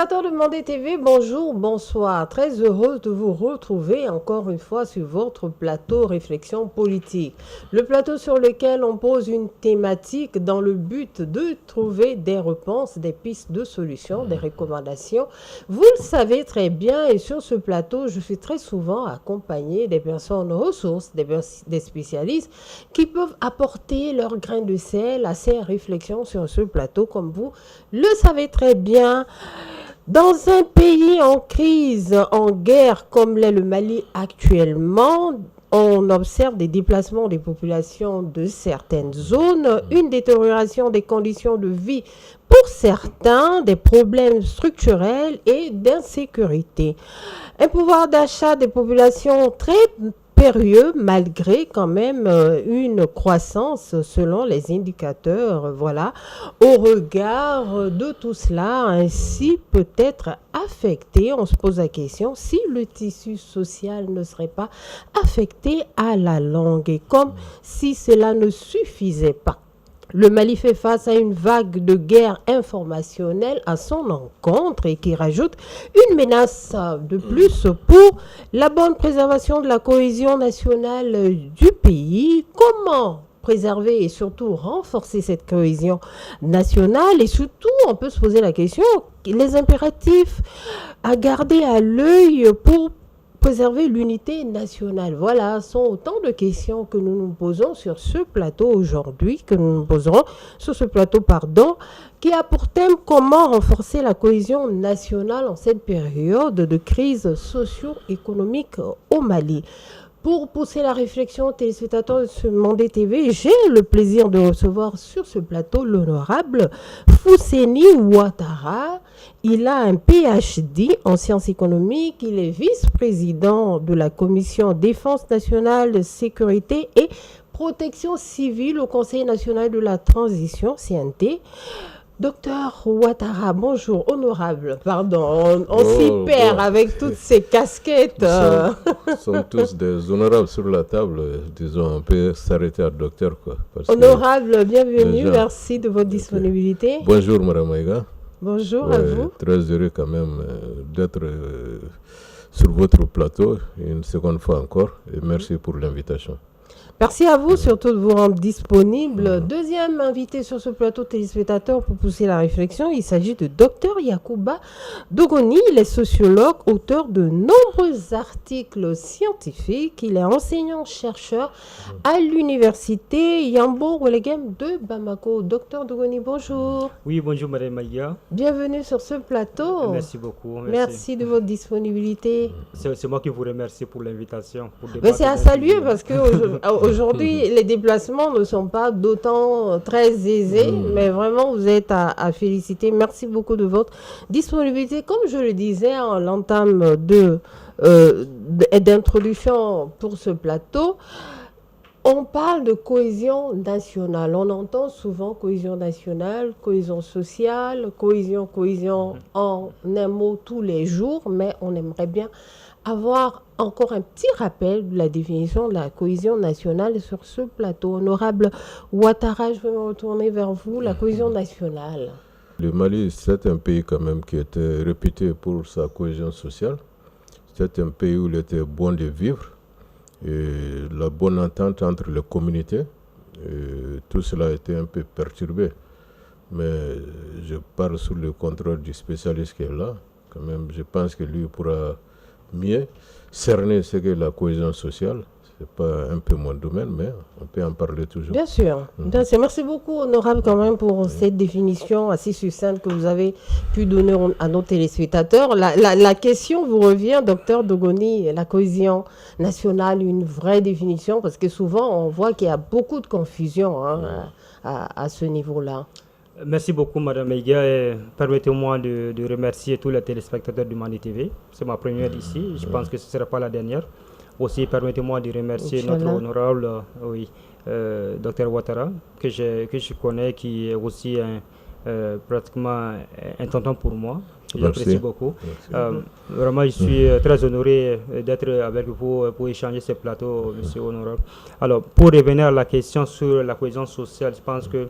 Téléspectateurs de Mandé TV, bonjour, bonsoir. Très heureuse de vous retrouver encore une fois sur votre plateau Réflexion politique. Le plateau sur lequel on pose une thématique dans le but de trouver des réponses, des pistes de solutions, des recommandations. Vous le savez très bien et sur ce plateau, je suis très souvent accompagnée des personnes ressources, des spécialistes qui peuvent apporter leur grain de sel à ces réflexions sur ce plateau comme vous le savez très bien. Dans un pays en crise, en guerre comme l'est le Mali actuellement, on observe des déplacements des populations de certaines zones, une détérioration des conditions de vie pour certains, des problèmes structurels et d'insécurité. Un pouvoir d'achat des populations très périlleux malgré quand même une croissance selon les indicateurs, voilà, au regard de tout cela, ainsi peut-être affecté, on se pose la question si le tissu social ne serait pas affecté à la longue et comme si cela ne suffisait pas. Le Mali fait face à une vague de guerre informationnelle à son encontre et qui rajoute une menace de plus pour la bonne préservation de la cohésion nationale du pays. Comment préserver et surtout renforcer cette cohésion nationale et surtout on peut se poser la question les impératifs à garder à l'œil pour préserver l'unité nationale. Voilà, sont autant de questions que nous nous posons sur ce plateau aujourd'hui, que nous nous poserons sur ce plateau, qui a pour thème comment renforcer la cohésion nationale en cette période de crise socio-économique au Mali. Pour pousser la réflexion, téléspectateurs de ce Mandé TV, j'ai le plaisir de recevoir sur ce plateau l'honorable Fousseni Ouattara. Il a un PhD en sciences économiques. Il est vice-président de la Commission Défense nationale, sécurité et protection civile au Conseil national de la transition, CNT. Docteur Ouattara, bonjour, honorable, pardon, on s'y perd avec toutes ces casquettes. Nous sommes tous des honorables sur la table, disons, on peut s'arrêter à docteur, quoi. Honorable, bienvenue, merci de votre disponibilité. Bonjour, Mme Maïga. Bonjour à vous. Très heureux quand même d'être sur votre plateau une seconde fois encore, et merci pour l'invitation. Merci à vous, surtout de vous rendre disponible. Deuxième invité sur ce plateau téléspectateur pour pousser la réflexion, il s'agit de Dr Yacouba Dogoni. Il est sociologue, auteur de nombreux articles scientifiques. Il est enseignant-chercheur à l'université Yambo Welegem de Bamako. Dr Dogoni, bonjour. Oui, bonjour Madame Maïga. Bienvenue sur ce plateau. Merci beaucoup. Merci de votre disponibilité. C'est moi qui vous remercie pour l'invitation. Mais c'est à saluer parce que aujourd'hui, les déplacements ne sont pas d'autant très aisés, mais vraiment, vous êtes à féliciter. Merci beaucoup de votre disponibilité. Comme je le disais en l'entame d'introduction pour ce plateau, on parle de cohésion nationale. On entend souvent cohésion nationale, cohésion sociale, cohésion en un mot tous les jours, mais on aimerait bien avoir encore un petit rappel de la définition de la cohésion nationale sur ce plateau. Honorable Ouattara, je vais me retourner vers vous. La cohésion nationale. Le Mali, c'est un pays quand même qui était réputé pour sa cohésion sociale. C'est un pays où il était bon de vivre. Et la bonne entente entre les communautés, tout cela a été un peu perturbé. Mais je parle sous le contrôle du spécialiste qui est là. Quand même, je pense que lui pourra mieux cerner ce qu'est la cohésion sociale. Ce n'est pas un peu mon domaine, mais on peut en parler toujours. Bien sûr. Merci beaucoup, honorable, quand même, pour cette définition assez succincte que vous avez pu donner à nos téléspectateurs. La question vous revient, docteur Dogoni, la cohésion nationale, une vraie définition, parce que souvent, on voit qu'il y a beaucoup de confusion à ce niveau-là. Merci beaucoup, Madame Maïga. Permettez-moi de remercier tous les téléspectateurs du Mandé TV. C'est ma première ici. Je pense que ce ne sera pas la dernière. Aussi, permettez-moi de remercier notre honorable Dr Ouattara, que je connais, qui est aussi pratiquement un tonton pour moi. J'apprécie beaucoup. Vraiment, je suis très honoré d'être avec vous pour échanger ce plateau, monsieur honorable. Alors, pour revenir à la question sur la cohésion sociale, je pense que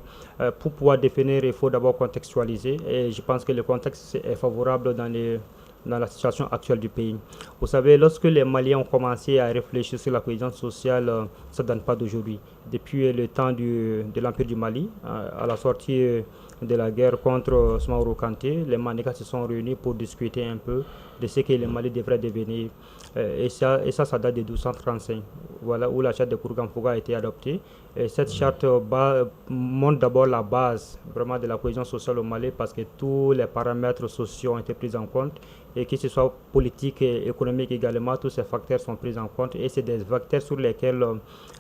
pour pouvoir définir, il faut d'abord contextualiser. Et je pense que le contexte est favorable dans la situation actuelle du pays. Vous savez, lorsque les Maliens ont commencé à réfléchir sur la cohésion sociale, ça ne date pas d'aujourd'hui. Depuis le temps de l'Empire du Mali, à la sortie de la guerre contre Soumaoro Kanté, les Manikas se sont réunis pour discuter un peu de ce que le Mali devrait devenir. Et ça date de 1235, voilà, où la charte de Kourgan-Fouga a été adoptée. Et cette charte montre d'abord la base vraiment de la cohésion sociale au Mali parce que tous les paramètres sociaux ont été pris en compte et que ce soit politique et économique également, tous ces facteurs sont pris en compte et c'est des facteurs sur lesquels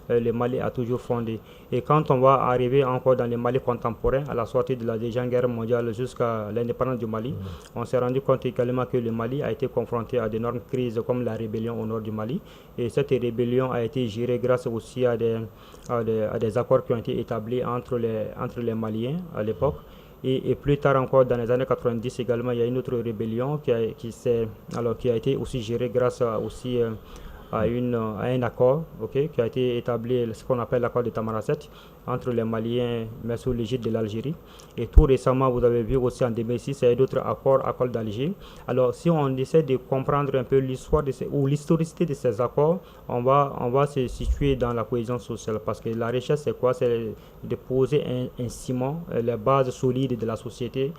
le Mali a toujours fondé. Et quand on va arriver encore dans le Mali contemporain, à la sortie de la Deuxième Guerre mondiale jusqu'à l'indépendance du Mali, on s'est rendu compte également que le Mali a été confronté à d'énormes crises comme la rébellion au nord du Mali. Et cette rébellion a été gérée grâce aussi à des accords qui ont été établis entre les Maliens à l'époque. Et plus tard encore, dans les années 90 également, il y a une autre rébellion qui a été aussi gérée grâce à un accord qui a été établi, ce qu'on appelle l'accord de Tamaracet, entre les Maliens, mais sous l'égide de l'Algérie. Et tout récemment, vous avez vu aussi en 2006, il y a d'autres accords d'Alger. Alors, si on essaie de comprendre un peu l'histoire ou l'historicité de ces accords, on va se situer dans la cohésion sociale. Parce que la richesse, c'est quoi? C'est de poser un ciment, les bases solides de la société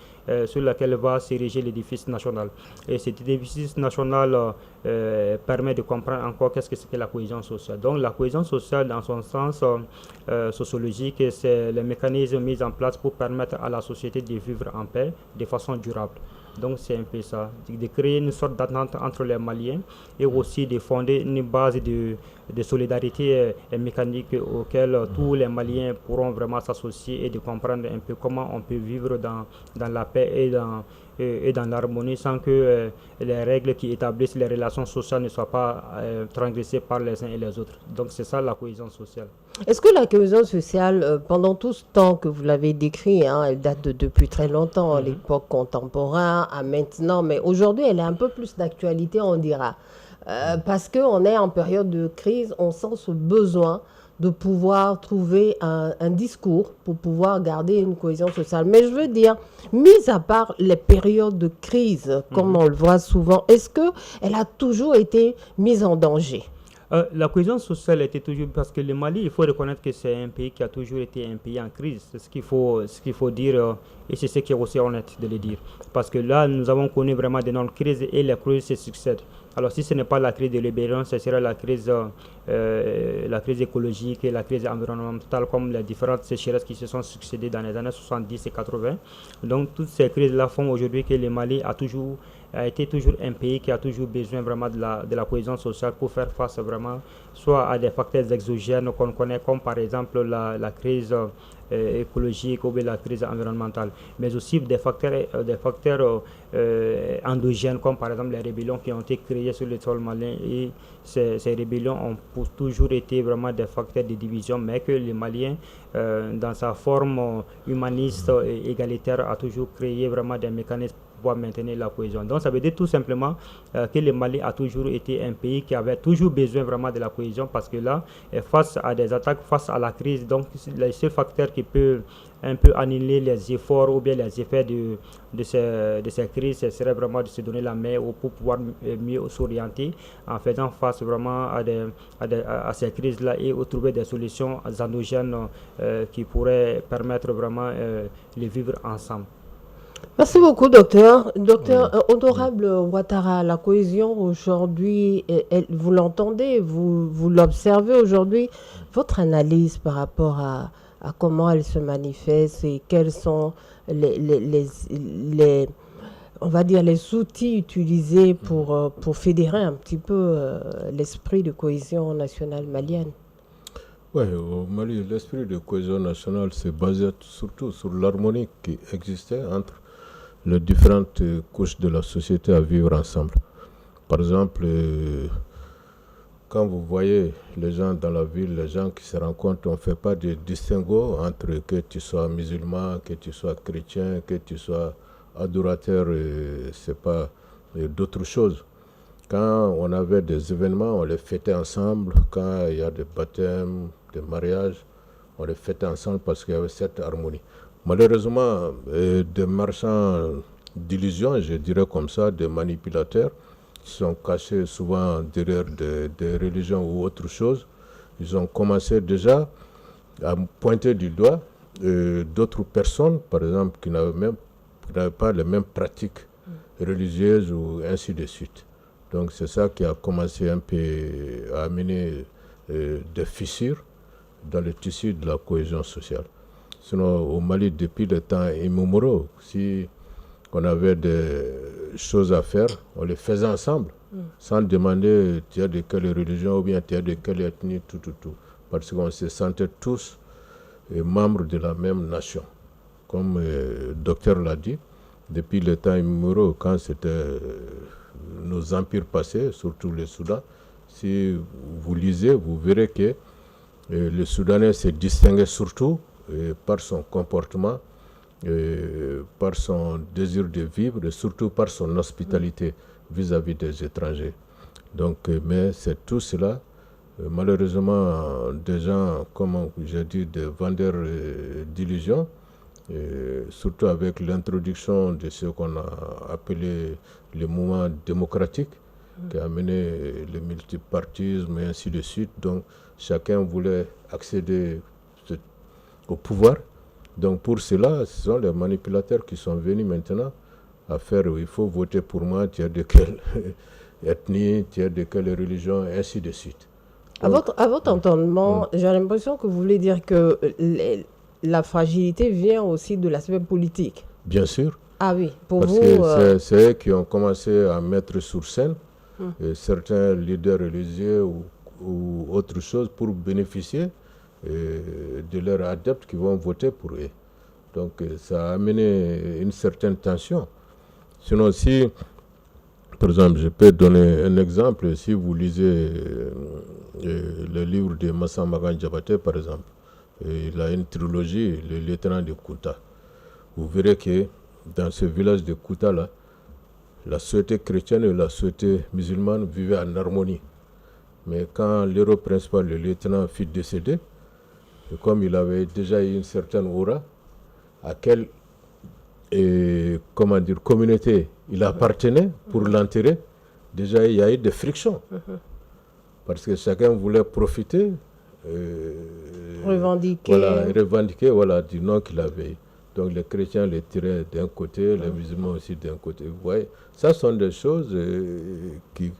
sur laquelle va s'ériger l'édifice national. Et cet édifice national permet de comprendre encore qu'est-ce que c'est que la cohésion sociale. Donc, la cohésion sociale, dans son sens sociologique, c'est les mécanismes mis en place pour permettre à la société de vivre en paix de façon durable. Donc c'est un peu ça, de créer une sorte d'attente entre les Maliens et aussi de fonder une base de solidarité mécanique auquel tous les Maliens pourront vraiment s'associer et de comprendre un peu comment on peut vivre dans la paix et dans l'harmonie sans que les règles qui établissent les relations sociales ne soient pas transgressées par les uns et les autres. Donc c'est ça la cohésion sociale. Est-ce que la cohésion sociale, pendant tout ce temps que vous l'avez décrit, elle date depuis très longtemps, à l'époque contemporaine, à maintenant, mais aujourd'hui elle est un peu plus d'actualité, on dira. Parce qu'on est en période de crise, on sent ce besoin de pouvoir trouver un discours pour pouvoir garder une cohésion sociale. Mais je veux dire, mis à part les périodes de crise, comme on le voit souvent, est-ce qu'elle a toujours été mise en danger? La cohésion sociale était toujours, parce que le Mali, il faut reconnaître que c'est un pays qui a toujours été un pays en crise. C'est ce qu'il faut dire et c'est ce qui est aussi honnête de le dire. Parce que là, nous avons connu vraiment d'énormes crises et les crises se succèdent. Alors si ce n'est pas la crise de l'ébullition, ce sera la crise écologique et la crise environnementale comme les différentes sécheresses qui se sont succédées dans les années 70 et 80. Donc toutes ces crises-là font aujourd'hui que le Mali a été toujours un pays qui a toujours besoin vraiment de la cohésion sociale pour faire face vraiment soit à des facteurs exogènes qu'on connaît comme par exemple la crise écologique ou bien la crise environnementale, mais aussi des facteurs endogènes comme par exemple les rébellions qui ont été créées sur le sol malien et ces rébellions ont toujours été vraiment des facteurs de division, mais que les Maliens dans sa forme humaniste et égalitaire a toujours créé vraiment des mécanismes pour maintenir la cohésion. Donc ça veut dire tout simplement que le Mali a toujours été un pays qui avait toujours besoin vraiment de la cohésion parce que là, face à des attaques, face à la crise, donc le seul facteur qui peut un peu annuler les efforts ou bien les effets de ces crises, ce serait vraiment de se donner la main pour pouvoir mieux s'orienter en faisant face vraiment à ces crises-là et trouver des solutions endogènes qui pourraient permettre vraiment de vivre ensemble. Merci beaucoup, docteur. Docteur Honorable Ouattara, la cohésion aujourd'hui, vous l'entendez, vous l'observez aujourd'hui. Votre analyse par rapport à comment elle se manifeste et quels sont on va dire les outils utilisés pour fédérer un petit peu l'esprit de cohésion nationale malienne. Oui, au Mali, l'esprit de cohésion nationale s'est basé surtout sur l'harmonie qui existait entre les différentes couches de la société à vivre ensemble. Par exemple, quand vous voyez les gens dans la ville, les gens qui se rencontrent, on ne fait pas de distinguo entre que tu sois musulman, que tu sois chrétien, que tu sois adorateur, c'est pas d'autre chose. Quand on avait des événements, on les fêtait ensemble. Quand il y a des baptêmes, des mariages, on les fêtait ensemble parce qu'il y avait cette harmonie. Malheureusement, des marchands d'illusions, je dirais comme ça, des manipulateurs, qui sont cachés souvent derrière des religions ou autre chose, ils ont commencé déjà à pointer du doigt d'autres personnes, par exemple, qui n'avaient pas les mêmes pratiques religieuses ou ainsi de suite. Donc c'est ça qui a commencé un peu à amener des fissures dans le tissu de la cohésion sociale. Sinon, au Mali, depuis le temps immémorial, si on avait des choses à faire, on les faisait ensemble, sans demander tu es de quelle religion ou bien tu es de quelle ethnie, tout. Parce qu'on se sentait tous membres de la même nation. Comme le docteur l'a dit, depuis le temps immémorial, quand c'était nos empires passés, surtout le Soudan, si vous lisez, vous verrez que le Soudanais se distinguait surtout par son comportement, par son désir de vivre et surtout par son hospitalité vis-à-vis des étrangers. Donc, mais c'est tout cela, malheureusement, des gens, comme j'ai dit, des vendeurs d'illusions, surtout avec l'introduction de ce qu'on a appelé le mouvement démocratique, qui a amené le multipartisme et ainsi de suite. Donc, chacun voulait accéder au pouvoir. Donc, pour cela, ce sont les manipulateurs qui sont venus maintenant à faire il faut voter pour moi, tu es de quelle ethnie, tu es de quelle religion, et ainsi de suite. Donc, À votre entendement, j'ai l'impression que vous voulez dire que la fragilité vient aussi de l'aspect politique. bien sûr, Ah oui, pour parce vous... que c'est eux qui ont commencé à mettre sur scène certains leaders religieux ou autre chose pour bénéficier de leurs adeptes qui vont voter pour eux. Donc ça a amené une certaine tension. Sinon, si, par exemple, je peux donner un exemple, si vous lisez le livre de Massa Magan Diabaté, par exemple, il a une trilogie, le lieutenant de Kouta. Vous verrez que dans ce village de Kouta-là, la société chrétienne et la société musulmane vivaient en harmonie. Mais quand l'héros principal, le lieutenant, fut décédé, et comme il avait déjà eu une certaine aura, à quelle communauté il appartenait pour l'enterrer, déjà il y a eu des frictions. Parce que chacun voulait profiter, revendiquer du nom qu'il avait eu. Donc les chrétiens les tiraient d'un côté, les musulmans aussi d'un côté. Vous voyez, ça sont des choses qui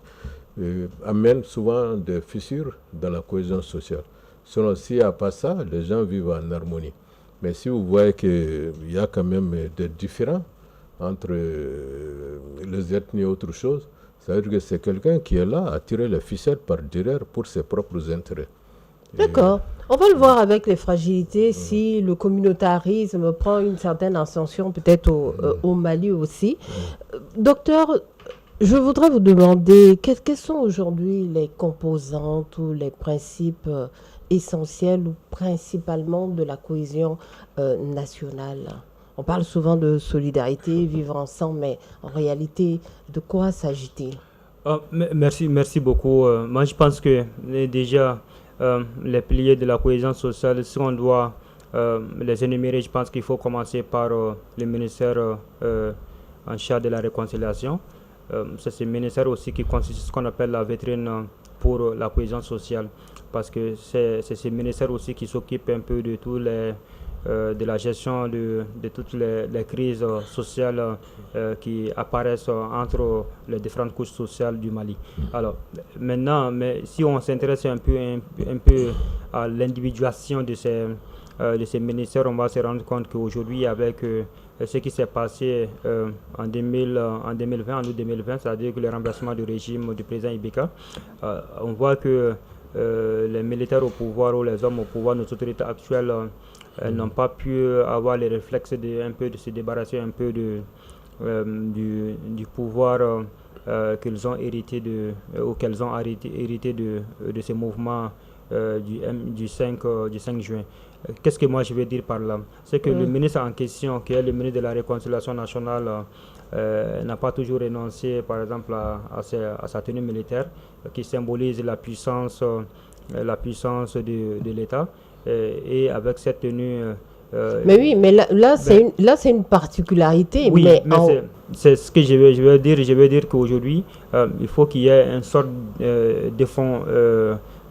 amènent souvent des fissures dans la cohésion sociale. Sinon, s'il n'y a pas ça, les gens vivent en harmonie. Mais si vous voyez qu'il y a quand même des différends entre les ethnies et autre chose, ça veut dire que c'est quelqu'un qui est là à tirer les ficelles par derrière pour ses propres intérêts. D'accord. On va le voir avec les fragilités si le communautarisme prend une certaine ascension peut-être au Mali aussi. Docteur, je voudrais vous demander quelles sont aujourd'hui les composantes ou les principes essentiels ou principalement de la cohésion nationale. On parle souvent de solidarité, vivre ensemble, mais en réalité, de quoi s'agit-il? Merci beaucoup. Moi, je pense que déjà, les piliers de la cohésion sociale, si on doit les énumérer, je pense qu'il faut commencer par le ministère en charge de la réconciliation. C'est ce ministère aussi qui consiste ce qu'on appelle la vitrine pour la cohésion sociale, parce que c'est ce ministère aussi qui s'occupe un peu de tous les de la gestion de toutes les crises sociales qui apparaissent entre les différentes couches sociales du Mali. Alors maintenant, mais si on s'intéresse un peu à l'individuation de ces ministères, on va se rendre compte qu'aujourd'hui, avec ce qui s'est passé en 2020, en août 2020, c'est-à-dire que le remplacement du régime du président Ibeka, on voit que les militaires au pouvoir ou les hommes au pouvoir, nos autorités actuelles, n'ont pas pu avoir les réflexes de se débarrasser un peu du pouvoir qu'ils ont hérité ou qu'elles ont hérité de ces mouvements du 5 juin. Qu'est-ce que moi je veux dire par là? C'est que le ministre en question, qui est le ministre de la Réconciliation nationale, n'a pas toujours renoncé, par exemple, à sa tenue militaire, qui symbolise la puissance de l'État. Et avec cette tenue... mais oui, mais là c'est une particularité. Oui, mais c'est ce que je veux dire. Je veux dire qu'aujourd'hui, il faut qu'il y ait une sorte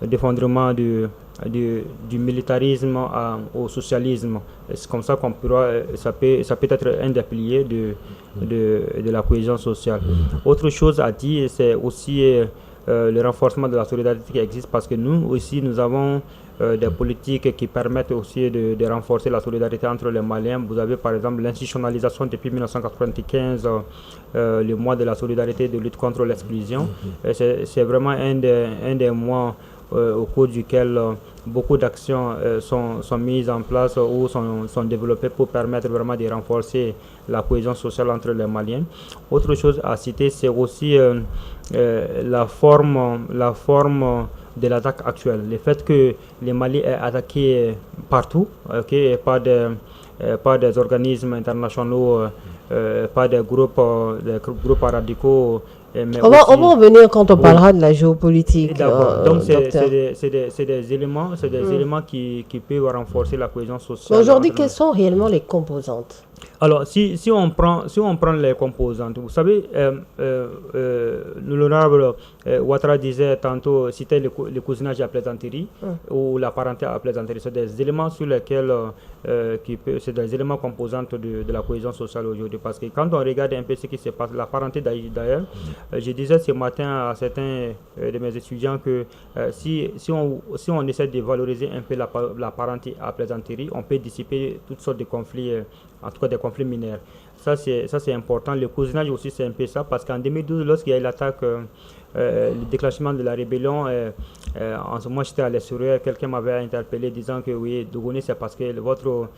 d'effondrement du militarisme au socialisme. C'est comme ça qu'on pourra, ça peut être un des piliers de la cohésion sociale. Autre chose à dire, c'est aussi le renforcement de la solidarité qui existe, parce que nous aussi, nous avons des politiques qui permettent aussi de renforcer la solidarité entre les Maliens. Vous avez par exemple l'institutionnalisation depuis 1995, le mois de la solidarité de lutte contre l'exclusion. C'est vraiment un des mois au cours duquel beaucoup d'actions sont mises en place ou sont développées pour permettre vraiment de renforcer la cohésion sociale entre les Maliens. Autre chose à citer, c'est aussi la forme de l'attaque actuelle. Le fait que les Mali est attaqué partout, par des organismes internationaux, par des groupes radicaux. On va revenir quand on parlera de la géopolitique. D'accord. Donc c'est des éléments qui peuvent renforcer la cohésion sociale. Aujourd'hui, quelles sont réellement les composantes? Alors, si on prend les composantes, vous savez, l'honorable Ouattara disait tantôt, citait le cousinage à plaisanterie ou la parenté à plaisanterie. C'est des éléments sur lesquels, c'est des éléments composantes de la cohésion sociale aujourd'hui. Parce que quand on regarde un peu ce qui se passe, la parenté d'ailleurs, je disais ce matin à certains de mes étudiants que si on essaie de valoriser un peu la parenté à plaisanterie, on peut dissiper toutes sortes de conflits, en tout cas des conflits mineurs. Ça c'est important. Le cousinage aussi, c'est un peu ça, parce qu'en 2012, lorsqu'il y a eu l'attaque, le déclenchement de la rébellion, en ce moment j'étais à l'extérieur, quelqu'un m'avait interpellé disant que oui, Dogoni, c'est parce que votre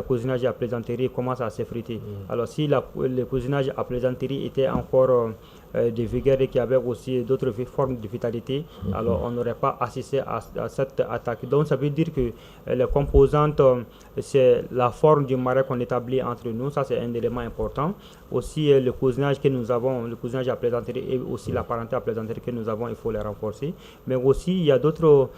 cousinage à plaisanterie commence à s'effriter. Alors si le cousinage à plaisanterie était encore de vigueur et qu'il y avait aussi d'autres formes de vitalité, alors on n'aurait pas assisté à cette attaque. Donc ça veut dire que les composantes, c'est la forme du marais qu'on établit entre nous, ça c'est un élément important. Aussi le cousinage que nous avons, le cousinage à plaisanterie et aussi la parenté à plaisanterie que nous avons, il faut les renforcer. Mais aussi il y a d'autres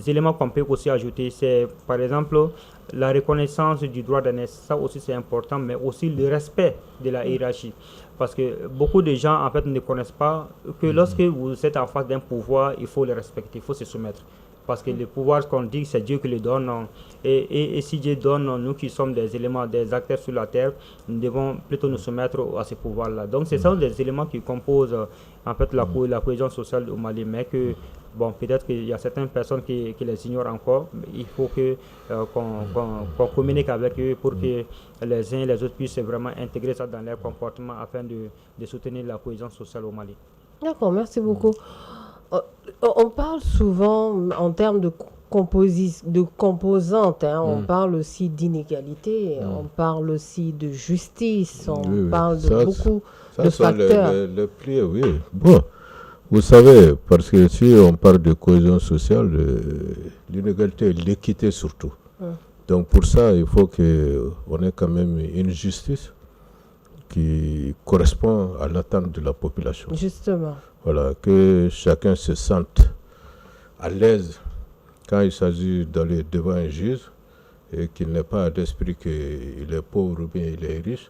éléments qu'on peut aussi ajouter, c'est par exemple la reconnaissance du droit de naissance, ça aussi c'est important, mais aussi le respect de la hiérarchie. Parce que beaucoup de gens en fait ne connaissent pas que lorsque vous êtes en face d'un pouvoir, il faut le respecter, il faut se soumettre. Parce que le pouvoir qu'on dit, c'est Dieu qui le donne. Et si Dieu donne, nous qui sommes des éléments, des acteurs sur la terre, nous devons plutôt nous soumettre à ce pouvoir-là. Donc ce sont des éléments qui composent en fait la cohésion sociale au Mali, mais que bon, peut-être qu'il y a certaines personnes qui les ignorent encore. Il faut qu'on communique avec eux pour que les uns et les autres puissent vraiment intégrer ça dans leur comportement afin de soutenir la cohésion sociale au Mali. D'accord, merci beaucoup. On parle souvent en termes de composantes, on parle aussi d'inégalité, on parle aussi de justice, on parle de beaucoup de facteurs. Le pli, oui. Bon. Vous savez, parce que si on parle de cohésion sociale, l'inégalité et l'équité surtout. Donc pour ça, il faut qu'on ait quand même une justice qui correspond à l'attente de la population. Justement. Voilà, que chacun se sente à l'aise quand il s'agit d'aller devant un juge et qu'il n'ait pas d'esprit qu'il est pauvre ou bien il est riche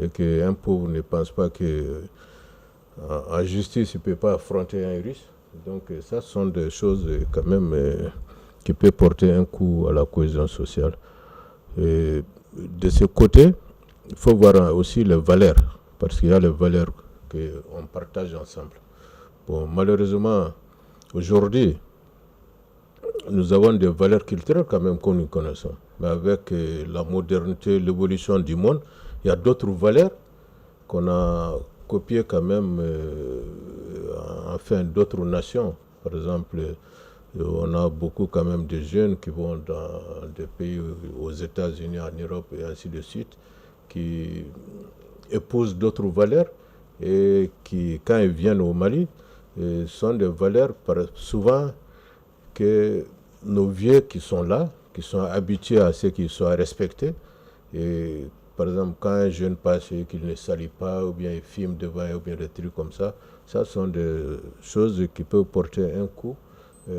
et qu'un pauvre ne pense pas que en justice, il ne peut pas affronter un riche. Donc ça, ce sont des choses quand même qui peuvent porter un coup à la cohésion sociale. Et de ce côté, il faut voir aussi les valeurs, parce qu'il y a les valeurs qu'on partage ensemble. Bon, malheureusement, aujourd'hui, nous avons des valeurs culturelles quand même que nous connaissons. Mais avec la modernité, l'évolution du monde, il y a d'autres valeurs qu'on a copiées quand même enfin d'autres nations. Par exemple, on a beaucoup quand même de jeunes qui vont dans des pays aux États-Unis, en Europe et ainsi de suite, qui épousent d'autres valeurs et qui, quand ils viennent au Mali, sont des valeurs souvent que nos vieux qui sont là, qui sont habitués à ce qu'ils soient respectés, et par exemple, quand un jeune passe et qu'il ne salue pas, ou bien il filme devant, ou bien des trucs comme ça sont des choses qui peuvent porter un coup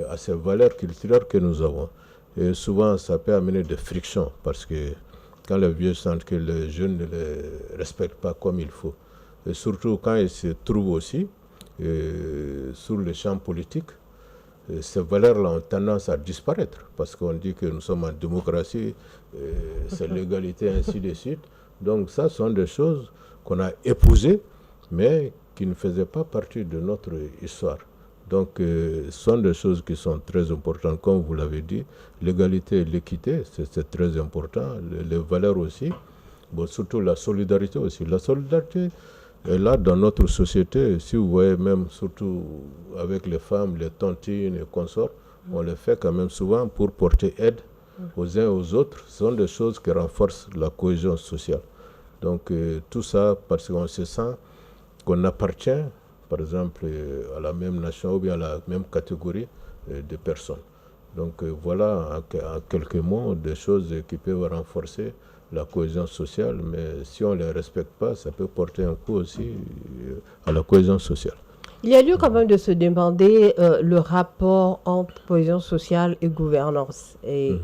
à ces valeurs culturelles que nous avons. Et souvent, ça peut amener des frictions, parce que quand les vieux sentent que les jeunes ne les respectent pas comme il faut, et surtout quand ils se trouvent aussi sur le champ politique, ces valeurs-là ont tendance à disparaître, parce qu'on dit que nous sommes en démocratie, c'est l'égalité, ainsi de suite. Donc ça sont des choses qu'on a épousées, mais qui ne faisaient pas partie de notre histoire. Donc ce sont des choses qui sont très importantes, comme vous l'avez dit. L'égalité et l'équité, c'est très important. Les valeurs aussi, bon, surtout la solidarité aussi. La solidarité est là dans notre société. Si vous voyez, même surtout avec les femmes, les tontines et consorts, on le fait quand même souvent pour porter aide aux uns et aux autres. Ce sont des choses qui renforcent la cohésion sociale. Donc tout ça parce qu'on se sent qu'on appartient, par exemple, à la même nation ou bien à la même catégorie de personnes. Donc voilà en quelques mots des choses qui peuvent renforcer la cohésion sociale, mais si on ne les respecte pas, ça peut porter un coup aussi à la cohésion sociale. Il y a lieu quand même de se demander le rapport entre cohésion sociale et gouvernance. Et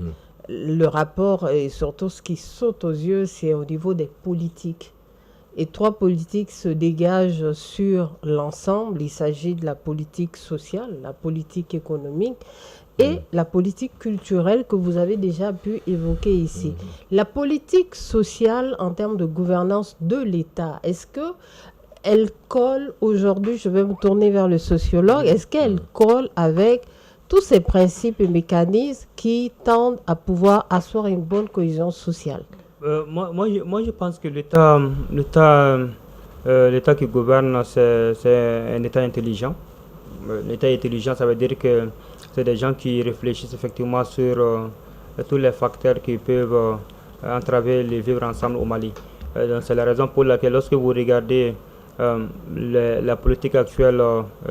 le rapport, et surtout ce qui saute aux yeux, c'est au niveau des politiques. Et trois politiques se dégagent sur l'ensemble. Il s'agit de la politique sociale, la politique économique et la politique culturelle que vous avez déjà pu évoquer ici. La politique sociale en termes de gouvernance de l'État, est-ce qu'elle colle aujourd'hui, je vais me tourner vers le sociologue, est-ce qu'elle colle avec tous ces principes et mécanismes qui tendent à pouvoir asseoir une bonne cohésion sociale? Moi, je pense que l'État qui gouverne, c'est un État intelligent. L'État intelligent, ça veut dire que c'est des gens qui réfléchissent effectivement sur tous les facteurs qui peuvent entraver le vivre ensemble au Mali. C'est la raison pour laquelle, lorsque vous regardez la politique actuelle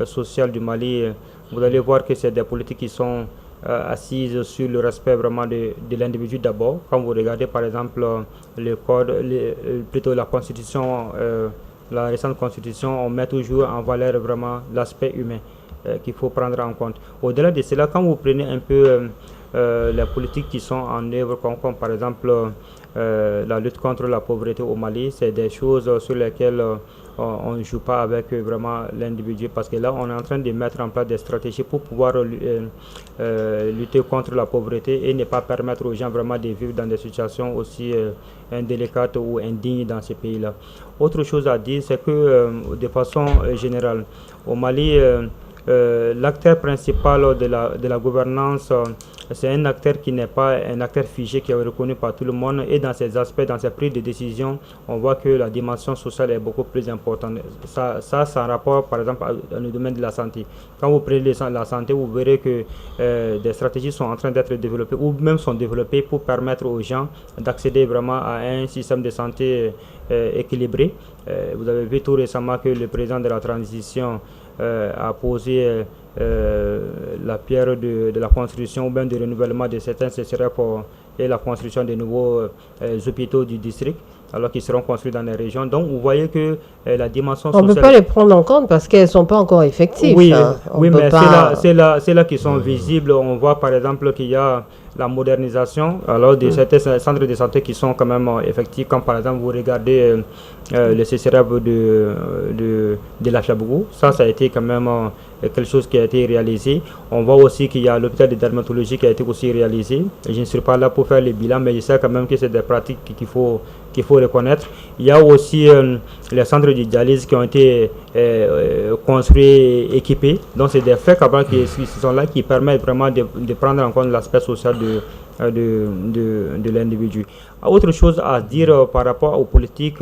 sociale du Mali, vous allez voir que c'est des politiques qui sont assises sur le respect vraiment de l'individu d'abord. Quand vous regardez par exemple le code, plutôt la constitution, la récente constitution, on met toujours en valeur vraiment l'aspect humain qu'il faut prendre en compte. Au-delà de cela, quand vous prenez un peu les politiques qui sont en œuvre, comme par exemple la lutte contre la pauvreté au Mali, c'est des choses sur lesquelles on ne joue pas avec vraiment l'individu, parce que là on est en train de mettre en place des stratégies pour pouvoir lutter contre la pauvreté et ne pas permettre aux gens vraiment de vivre dans des situations aussi indélicates ou indignes dans ces pays-là. Autre chose à dire, c'est que de façon générale, au Mali, l'acteur principal de la gouvernance, c'est un acteur qui n'est pas un acteur figé, qui est reconnu par tout le monde, et dans ces aspects, dans ces prises de décision, on voit que la dimension sociale est beaucoup plus importante. Ça en rapport par exemple dans le domaine de la santé. Quand vous prenez la santé, vous verrez que des stratégies sont en train d'être développées ou même sont développées pour permettre aux gens d'accéder vraiment à un système de santé équilibré. Vous avez vu tout récemment que le président de la transition a posé la pierre de la construction ou bien du renouvellement de certains CCRF et la construction de nouveaux hôpitaux du district, alors qu'ils seront construits dans les régions. Donc vous voyez que la dimension sociale... On ne peut pas les prendre en compte parce qu'elles ne sont pas encore effectives. Oui, oui, mais c'est là qu'ils sont visibles. On voit par exemple qu'il y a la modernisation de certains centres de santé qui sont quand même effectifs, comme par exemple vous regardez le CCRF de la Chabou. Ça a été quand même quelque chose qui a été réalisé. On voit aussi qu'il y a l'hôpital de dermatologie qui a été aussi réalisé. Je ne suis pas là pour faire le bilan, mais je sais quand même que c'est des pratiques qu'il faut reconnaître. Il y a aussi les centres de dialyse qui ont été construits et équipés. Donc c'est des faits qui sont là, qui permettent vraiment de prendre en compte l'aspect social de l'individu. Autre chose à dire par rapport aux politiques,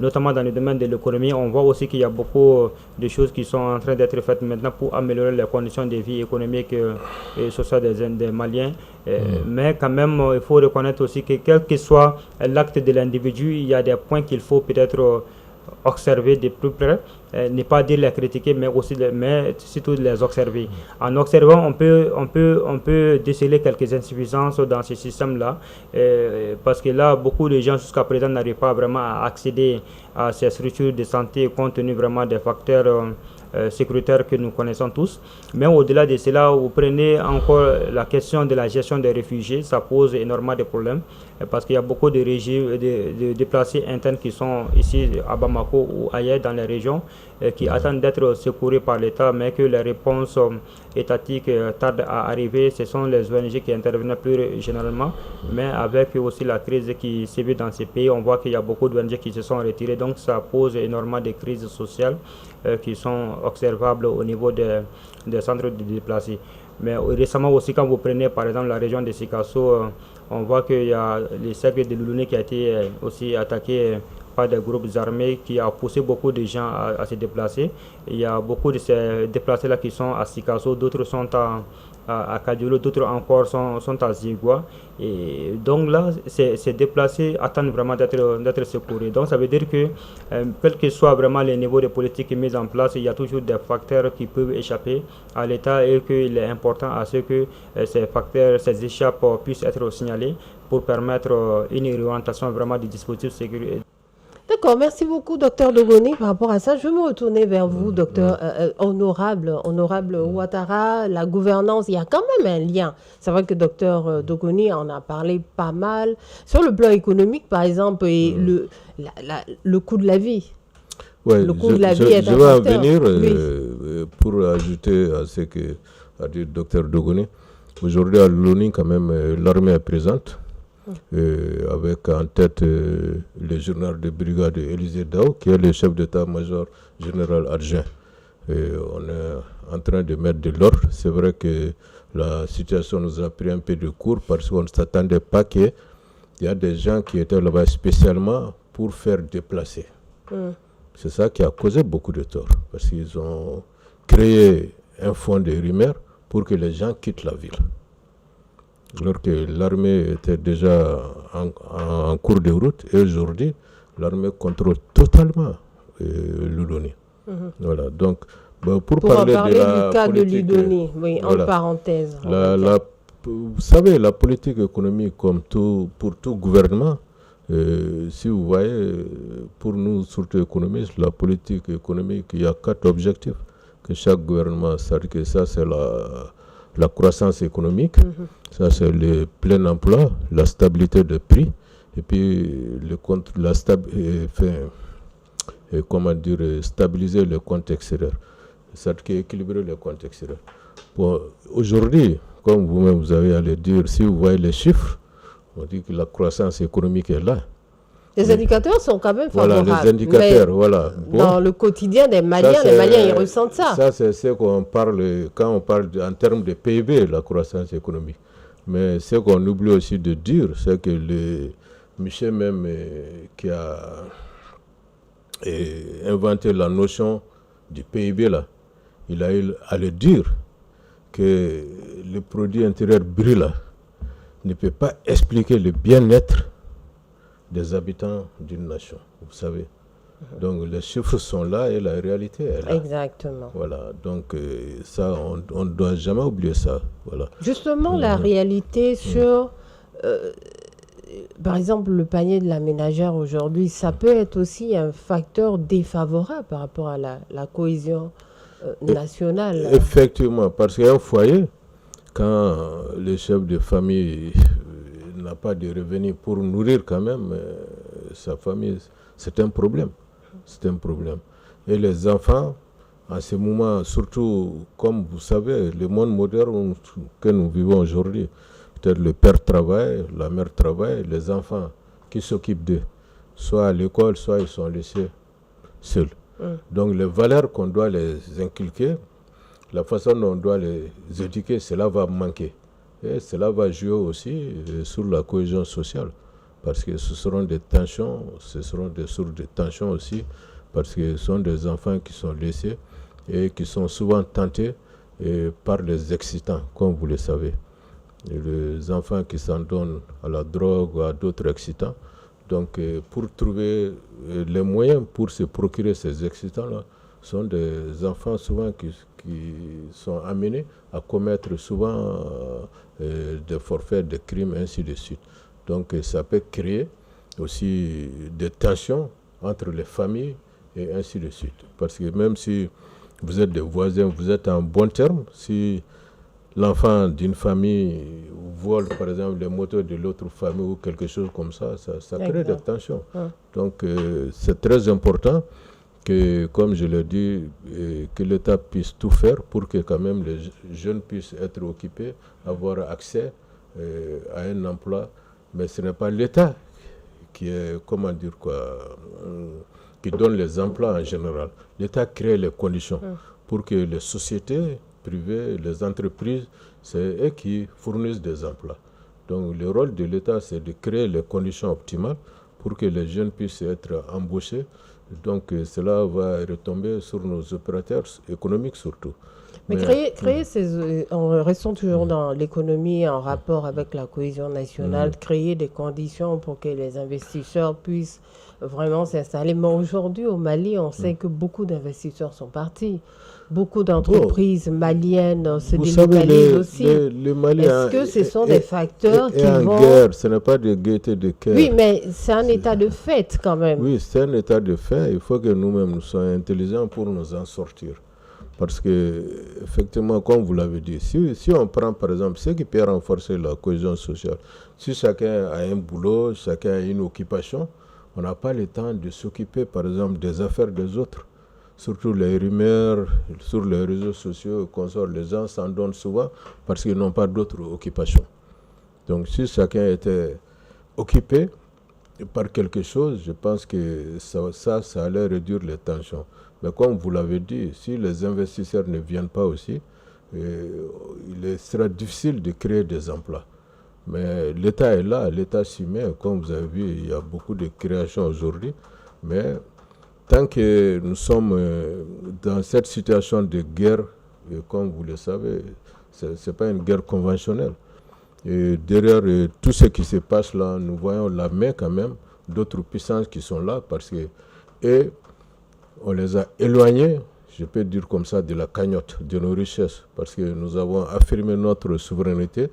notamment dans le domaine de l'économie, on voit aussi qu'il y a beaucoup de choses qui sont en train d'être faites maintenant pour améliorer les conditions de vie économique et sociale des Maliens. Mais quand même, il faut reconnaître aussi que quel que soit l'acte de l'individu, il y a des points qu'il faut peut-être observer de plus près, ne pas dire les critiquer, mais aussi mais surtout les observer. En observant, on peut déceler quelques insuffisances dans ce système-là, parce que là, beaucoup de gens jusqu'à présent n'arrivent pas vraiment à accéder à ces structures de santé compte tenu vraiment des facteurs sécuritaires que nous connaissons tous. Mais au-delà de cela, vous prenez encore la question de la gestion des réfugiés, ça pose énormément de problèmes parce qu'il y a beaucoup de déplacés internes qui sont ici à Bamako ou ailleurs dans les régions qui attendent d'être secourus par l'État, mais que les réponses étatiques tardent à arriver. Ce sont les ONG qui interviennent plus généralement, mais avec aussi la crise qui sévit dans ces pays, on voit qu'il y a beaucoup d'ONG qui se sont retirées, donc ça pose énormément de crises sociales qui sont observables au niveau des centres de déplacés. Mais récemment aussi, quand vous prenez par exemple la région de Sikasso, on voit qu'il y a le cercle de Loulouni qui a été aussi attaqué par des groupes armés qui a poussé beaucoup de gens à se déplacer. Il y a beaucoup de ces déplacés-là qui sont à Sikasso, d'autres sont à Kadiolo, d'autres encore sont à Zigua. Et donc là, ces déplacés attendent vraiment d'être secourus. Donc ça veut dire que, quel que soit vraiment les niveaux de politique mis en place, il y a toujours des facteurs qui peuvent échapper à l'État et qu'il est important à ce que ces facteurs, ces échappes puissent être signalés pour permettre une orientation vraiment du dispositif sécuritaire. D'accord, merci beaucoup, docteur Dogoni. Par rapport à ça, je vais me retourner vers vous, docteur honorable Ouattara. La gouvernance, il y a quand même un lien. C'est vrai que docteur Dogoni en a parlé pas mal. Sur le plan économique, par exemple, et le coût de la vie. Ouais, le coût de la vie est un facteur. Je vais en venir pour ajouter à ce que a dit le docteur Dogoni. Aujourd'hui, à l'ONU, quand même, l'armée est présente. Avec en tête le général de brigade Élisée Dao, qui est le chef d'état-major général adjoint. On est en train de mettre de l'ordre. C'est vrai que la situation nous a pris un peu de court parce qu'on ne s'attendait pas qu'il y a des gens qui étaient là-bas spécialement pour faire déplacer. C'est ça qui a causé beaucoup de tort, parce qu'ils ont créé un fonds de rumeurs pour que les gens quittent la ville. Alors que l'armée était déjà en cours de route, et aujourd'hui, l'armée contrôle totalement l'Udonie. Voilà, donc, pour parler de la du cas politique, de l'Udonie, oui, voilà, en parenthèse. vous savez, la politique économique, comme pour tout gouvernement, si vous voyez, pour nous, surtout économistes, la politique économique, il y a 4 objectifs que chaque gouvernement, c'est-à-dire que ça, c'est la croissance économique, ça c'est le plein emploi, la stabilité de prix, et puis stabiliser le compte extérieur, c'est-à-dire équilibrer le compte extérieur. Bon, aujourd'hui, comme vous-même vous avez à le dire, si vous voyez les chiffres, on dit que la croissance économique est là. Les indicateurs sont quand même favorables. Voilà, les indicateurs, voilà. Bon, dans le quotidien des Maliens, les Maliens, ils ressentent ça. Ça, c'est ce qu'on parle, quand on parle en termes de PIB, la croissance économique. Mais ce qu'on oublie aussi de dire, c'est que Michel même, qui a inventé la notion du PIB, là, il a eu à le dire que le produit intérieur brut, là, ne peut pas expliquer le bien-être des habitants d'une nation, vous savez. Donc les chiffres sont là et la réalité est là. Exactement. Voilà, donc ça, on ne doit jamais oublier ça. Voilà. Justement, la réalité sur, par exemple, le panier de la ménagère aujourd'hui, ça peut être aussi un facteur défavorable par rapport à la cohésion nationale. Effectivement, parce qu'un foyer, quand le chef de famille n'a pas de revenus pour nourrir quand même sa famille, c'est un problème. C'est un problème. Et les enfants, en ce moment, surtout, comme vous savez, le monde moderne que nous vivons aujourd'hui, peut-être le père travaille, la mère travaille, les enfants qui s'occupent d'eux, soit à l'école, soit ils sont laissés seuls. Donc les valeurs qu'on doit les inculquer, la façon dont on doit les éduquer, cela va manquer. Et cela va jouer aussi sur la cohésion sociale, parce que ce seront des tensions, ce seront des sources de tensions aussi, parce que ce sont des enfants qui sont laissés et qui sont souvent tentés par les excitants, comme vous le savez. Et les enfants qui s'en donnent à la drogue ou à d'autres excitants, Donc, pour trouver les moyens pour se procurer ces excitants-là, sont des enfants souvent qui sont amenés à commettre souvent des forfaits, des crimes, ainsi de suite. Donc, ça peut créer aussi des tensions entre les familles et ainsi de suite. Parce que même si vous êtes des voisins, vous êtes en bon terme, si l'enfant d'une famille vole par exemple les motos de l'autre famille ou quelque chose comme ça, ça crée des tensions. Donc c'est très important que, comme je l'ai dit, que l'État puisse tout faire pour que quand même les jeunes puissent être occupés, avoir accès à un emploi. Mais ce n'est pas l'État qui est, comment dire quoi, qui donne les emplois en général. L'État crée les conditions pour que les sociétés privées, les entreprises, c'est eux qui fournissent des emplois. Donc le rôle de l'État, c'est de créer les conditions optimales pour que les jeunes puissent être embauchés. Donc cela va retomber sur nos opérateurs économiques surtout. Mais créer en restant toujours dans l'économie en rapport avec la cohésion nationale, créer des conditions pour que les investisseurs puissent vraiment s'installer. Mais aujourd'hui, au Mali, on sait que beaucoup d'investisseurs sont partis. Beaucoup d'entreprises maliennes se délocalisent aussi. Est-ce que ce sont des facteurs qui vont... guerre, ce n'est pas de gaieté de cœur. Oui, mais c'est un état de fait quand même. Oui, c'est un état de fait. Il faut que nous-mêmes nous soyons intelligents pour nous en sortir. Parce que, effectivement, comme vous l'avez dit, si on prend par exemple ce qui peut renforcer la cohésion sociale, si chacun a un boulot, chacun a une occupation, on n'a pas le temps de s'occuper par exemple des affaires des autres. Surtout les rumeurs sur les réseaux sociaux, les gens s'en donnent souvent parce qu'ils n'ont pas d'autres occupations. Donc si chacun était occupé par quelque chose, je pense que ça allait réduire les tensions. Mais comme vous l'avez dit, si les investisseurs ne viennent pas aussi, il sera difficile de créer des emplois. Mais l'État est là, l'État s'y met. Comme vous avez vu, il y a beaucoup de créations aujourd'hui. Mais tant que nous sommes dans cette situation de guerre, et comme vous le savez, ce n'est pas une guerre conventionnelle. Et derrière tout ce qui se passe là, nous voyons la main quand même d'autres puissances qui sont là parce que on les a éloignés, je peux dire comme ça, de la cagnotte, de nos richesses, parce que nous avons affirmé notre souveraineté.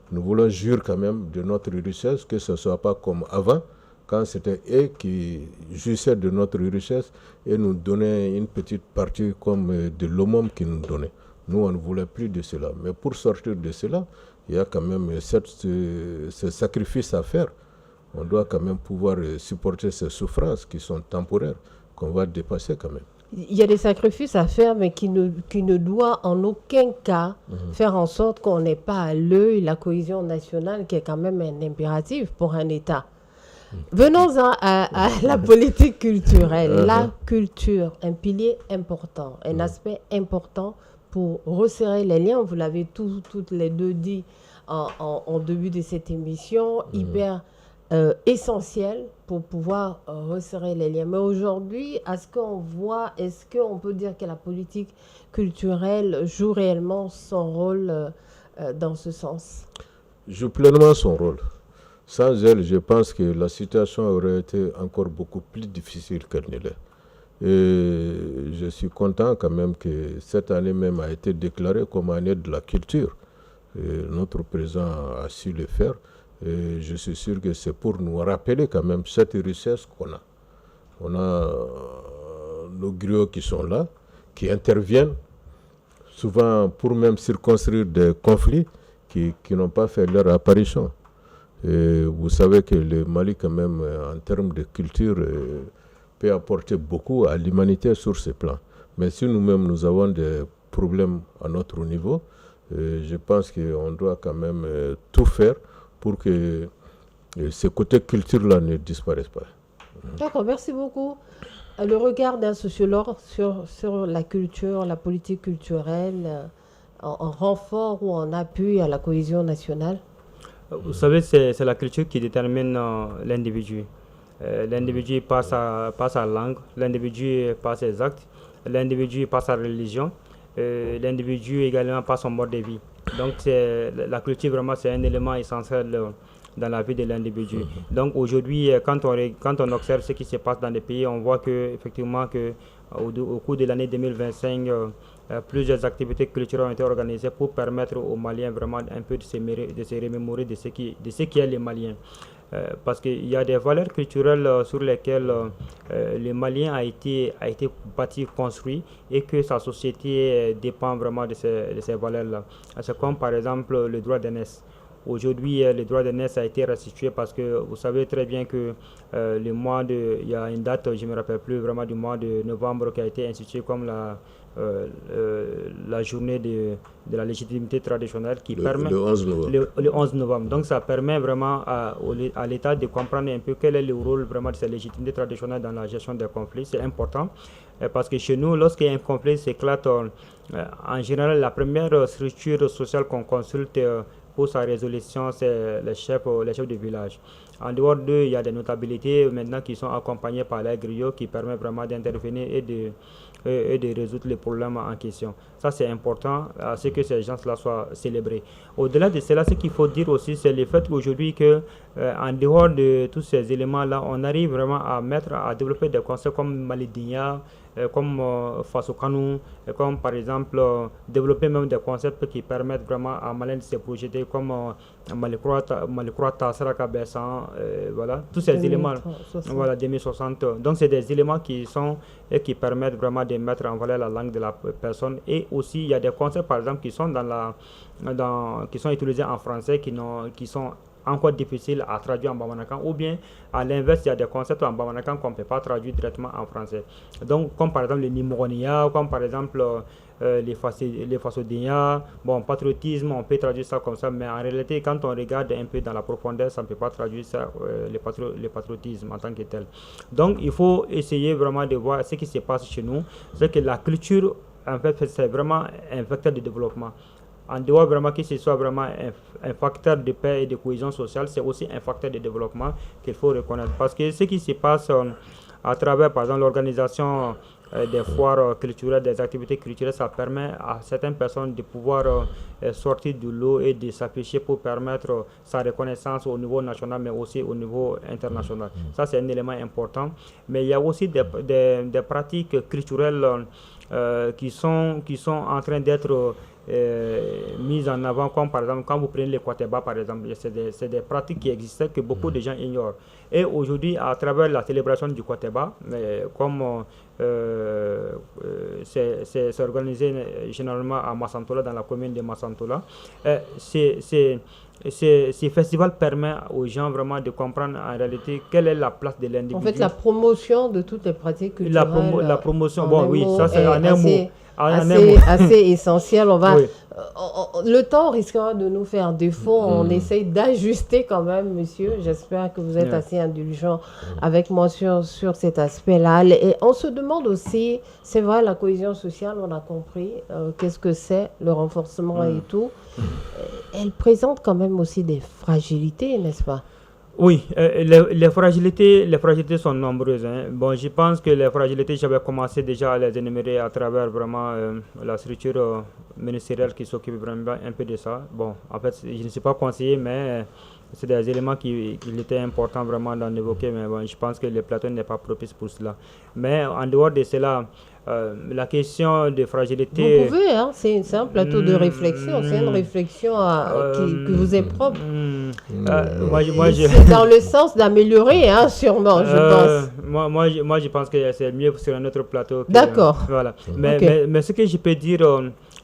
Nous voulons jurer quand même de notre richesse, que ce ne soit pas comme avant, quand c'était eux qui jouissaient de notre richesse et nous donnaient une petite partie comme de l'aumône qu'ils nous donnaient. Nous, on ne voulait plus de cela. Mais pour sortir de cela, il y a quand même ce sacrifice à faire. On doit quand même pouvoir supporter ces souffrances qui sont temporaires, qu'on va dépasser quand même. Il y a des sacrifices à faire, mais qui ne doit en aucun cas faire en sorte qu'on n'ait pas à l'œil la cohésion nationale, qui est quand même un impératif pour un État. Venons-en à la politique culturelle. La culture, un pilier important, un aspect important pour resserrer les liens. Vous l'avez toutes les deux dit en début de cette émission, hyper essentiel pour pouvoir resserrer les liens. Mais aujourd'hui, est-ce qu'on peut dire que la politique culturelle joue réellement son rôle dans ce sens? Joue pleinement son rôle. Sans elle, je pense que la situation aurait été encore beaucoup plus difficile qu'elle ne l'est. Et je suis content quand même que cette année même a été déclarée comme année de la culture. Et notre président a su le faire. Et je suis sûr que c'est pour nous rappeler quand même cette richesse qu'on a. On a nos griots qui sont là, qui interviennent, souvent pour même circonscrire des conflits qui n'ont pas fait leur apparition. Et vous savez que le Mali, quand même, en termes de culture, peut apporter beaucoup à l'humanité sur ces plans. Mais si nous-mêmes, nous avons des problèmes à notre niveau, je pense qu'on doit quand même tout faire pour que ce côté culture-là ne disparaisse pas. D'accord, merci beaucoup. Le regard d'un sociologue sur la culture, la politique culturelle, en renfort ou en appui à la cohésion nationale? Vous savez, c'est la culture qui détermine l'individu. L'individu par sa langue, l'individu par ses actes, l'individu par sa religion, l'individu également par son mode de vie. Donc la culture vraiment c'est un élément essentiel dans la vie de l'individu. Donc aujourd'hui, quand on observe ce qui se passe dans les pays, on voit que effectivement que au cours de l'année 2025, plusieurs activités culturelles ont été organisées pour permettre aux Maliens vraiment un peu de se remémorer de ce qui est les Maliens. Parce qu'il y a des valeurs culturelles sur lesquelles le Malien a été bâti, construit, et que sa société dépend vraiment de ces valeurs-là. C'est comme par exemple le droit d'aînesse. Aujourd'hui, le droit d'aînesse a été restitué parce que vous savez très bien que il y a une date, je ne me rappelle plus vraiment, du mois de novembre qui a été instituée comme la journée de la légitimité traditionnelle qui permet le 11 novembre. Le 11 novembre. Donc ça permet vraiment à l'État de comprendre un peu quel est le rôle vraiment de cette légitimité traditionnelle dans la gestion des conflits. C'est important parce que chez nous, lorsqu'il y a un conflit s'éclate, en général, la première structure sociale qu'on consulte pour sa résolution, c'est les chefs de village. En dehors d'eux, il y a des notabilités maintenant qui sont accompagnées par les griots qui permettent vraiment d'intervenir et de résoudre les problèmes en question. Ça, c'est important à ce que ces gens-là soient célébrés. Au-delà de cela, ce qu'il faut dire aussi, c'est le fait qu'aujourd'hui, en dehors de tous ces éléments-là, on arrive vraiment à développer des concepts comme Malidinia, comme Fasokanou, comme par exemple développer même des concepts qui permettent vraiment à Malien de se projeter comme Malikroa Tassara Bessan, voilà, tous ces éléments, voilà, 2060. Donc c'est des éléments qui permettent vraiment de mettre en valeur la langue de la personne. Et aussi il y a des concepts par exemple qui sont qui sont utilisés en français qui sont encore difficile à traduire en bamanakan, ou bien à l'inverse, il y a des concepts en bamanakan qu'on ne peut pas traduire directement en français. Donc, comme par exemple le Nimoronia, comme par exemple les Fasodéens, bon, patriotisme, on peut traduire ça comme ça, mais en réalité, quand on regarde un peu dans la profondeur, ça ne peut pas traduire ça, le patriotisme en tant que tel. Donc, il faut essayer vraiment de voir ce qui se passe chez nous, c'est que la culture, en fait, c'est vraiment un vecteur de développement. En dehors vraiment que ce soit vraiment un facteur de paix et de cohésion sociale, c'est aussi un facteur de développement qu'il faut reconnaître. Parce que ce qui se passe à travers, par exemple, l'organisation des foires culturelles, des activités culturelles, ça permet à certaines personnes de pouvoir sortir de l'eau et de s'afficher pour permettre sa reconnaissance au niveau national, mais aussi au niveau international. Ça, c'est un élément important. Mais il y a aussi des pratiques culturelles qui sont en train d'être mise en avant, comme par exemple quand vous prenez le Kwateba par exemple, c'est des pratiques qui existaient que beaucoup de gens ignorent. Et aujourd'hui, à travers la célébration du Kwateba, comme c'est organisé généralement à Massantola, dans la commune de Massantola, ces festivals permettent aux gens vraiment de comprendre en réalité quelle est la place de l'individu. En fait, la promotion de toutes les pratiques culturelles. La promotion, bon oui, ça c'est en un mot. Assez essentiel. Oui. Le temps risquera de nous faire défaut. On essaye d'ajuster quand même, monsieur. J'espère que vous êtes assez indulgent avec moi sur cet aspect-là. Et on se demande aussi, c'est vrai, la cohésion sociale, on a compris qu'est-ce que c'est, le renforcement et tout. Elle présente quand même aussi des fragilités, n'est-ce pas? Oui, les fragilités sont nombreuses. Hein. Bon, je pense que les fragilités, j'avais commencé déjà à les énumérer à travers vraiment la structure ministérielle qui s'occupe vraiment un peu de ça. Bon, en fait, je ne suis pas conseiller, mais c'est des éléments qu'il était important vraiment d'en évoquer, mais bon, je pense que le plateau n'est pas propice pour cela. Mais en dehors de cela, la question de fragilité... Vous pouvez, hein, c'est un plateau de réflexion, c'est une réflexion qui vous est propre. C'est dans le sens d'améliorer, hein, sûrement, je pense. Moi, je pense que c'est mieux sur un autre plateau. D'accord. Voilà. Mais ce que je peux dire,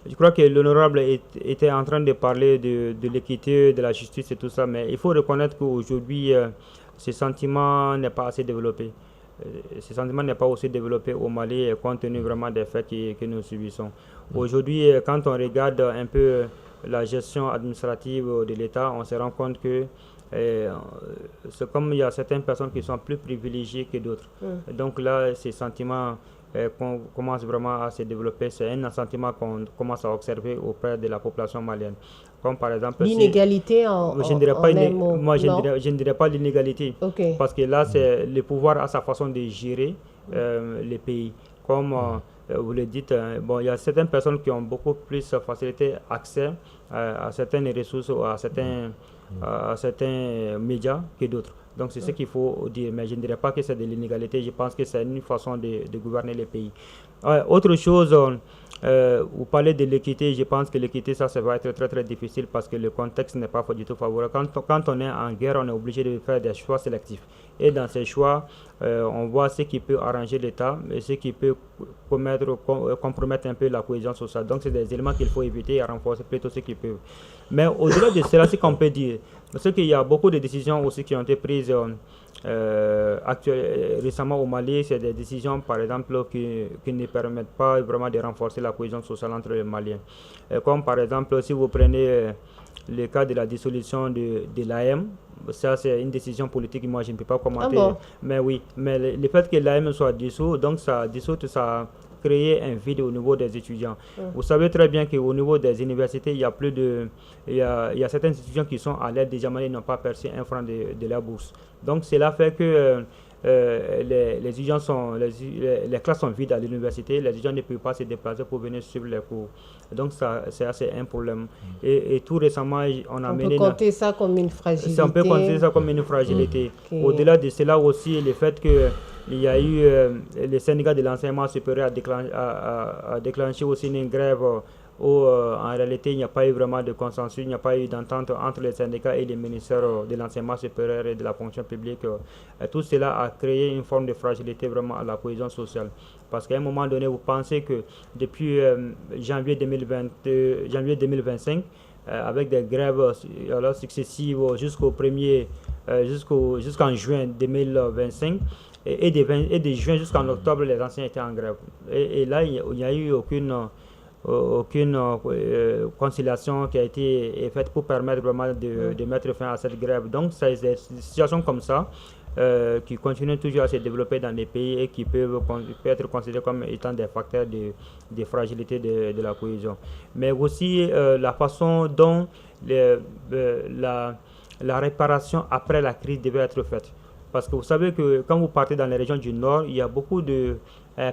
je crois que l'honorable était en train de parler de l'équité, de la justice et tout ça, mais il faut reconnaître qu'aujourd'hui, ce sentiment n'est pas assez développé. Ce sentiment n'est pas aussi développé au Mali compte tenu vraiment des faits que nous subissons. Aujourd'hui, quand on regarde un peu la gestion administrative de l'État, on se rend compte que c'est comme il y a certaines personnes qui sont plus privilégiées que d'autres. Donc là, ces sentiments qu'on commence vraiment à se développer, c'est un sentiment qu'on commence à observer auprès de la population malienne. Comme par exemple... L'inégalité je ne dirais pas l'inégalité. Okay. Parce que là, c'est le pouvoir à sa façon de gérer le pays. Comme vous le dites, bon, il y a certaines personnes qui ont beaucoup plus facilité accès à certaines ressources ou à certains médias que d'autres. Donc c'est ce qu'il faut dire, mais je ne dirais pas que c'est de l'inégalité, je pense que c'est une façon de gouverner le pays. Autre chose, vous parlez de l'équité, je pense que l'équité, ça va être très très difficile parce que le contexte n'est pas du tout favorable. Quand on est en guerre, on est obligé de faire des choix sélectifs. Et dans ces choix, on voit ce qui peut arranger l'État et ce qui peut compromettre un peu la cohésion sociale. Donc c'est des éléments qu'il faut éviter et renforcer plutôt ce qui peut. Mais au-delà de cela, ce qu'on peut dire, c'est qu'il y a beaucoup de décisions aussi qui ont été prises récemment au Mali. C'est des décisions, par exemple, qui ne permettent pas vraiment de renforcer la cohésion sociale entre les Maliens. Comme par exemple, si vous prenez le cas de la dissolution de l'AM, ça c'est une décision politique, moi je ne peux pas commenter. Ah bon? Mais oui, mais le fait que l'AM soit dissous, donc ça a créé un vide au niveau des étudiants. Vous savez très bien qu'au niveau des universités, il y a certaines institutions qui sont à l'aide des Maliens n'ont pas perçu un franc de la bourse. Donc cela fait que les étudiants les classes sont vides à l'université, les étudiants ne peuvent pas se déplacer pour venir suivre les cours. Donc ça, c'est assez un problème. Et tout récemment, on peut compter ça comme une fragilité. On peut compter ça comme une fragilité. Okay. Au-delà de cela aussi, le fait qu'il y a eu les syndicats de l'enseignement supérieur à déclencher aussi une grève où en réalité il n'y a pas eu vraiment de consensus, il n'y a pas eu d'entente entre les syndicats et les ministères de l'enseignement supérieur et de la fonction publique. Tout cela a créé une forme de fragilité vraiment à la cohésion sociale. Parce qu'à un moment donné, vous pensez que depuis janvier 2025, avec des grèves successives jusqu'en juin 2025, et de juin jusqu'en octobre, les enseignants étaient en grève. Et là, il n'y a eu aucune conciliation qui a été faite pour permettre vraiment de mettre fin à cette grève. Donc, c'est des situations comme ça qui continuent toujours à se développer dans les pays et qui peuvent être considérées comme étant des facteurs de fragilité de la cohésion. Mais aussi la façon dont la réparation après la crise devait être faite. Parce que vous savez que quand vous partez dans les régions du Nord, il y a beaucoup de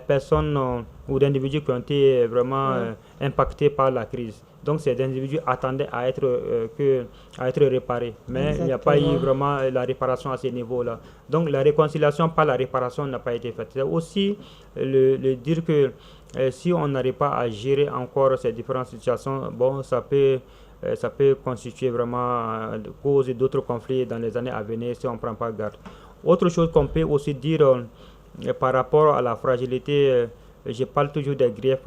personnes ou d'individus qui ont été vraiment impactés par la crise. Donc ces individus attendaient à être réparés. Mais Exactement. Il n'y a pas eu vraiment la réparation à ce niveau-là. Donc la réconciliation par la réparation n'a pas été faite. C'est aussi le dire que si on n'arrive pas à gérer encore ces différentes situations, bon, ça peut constituer vraiment cause d'autres conflits dans les années à venir si on ne prend pas garde. Autre chose qu'on peut aussi dire par rapport à la fragilité, je parle toujours des griefs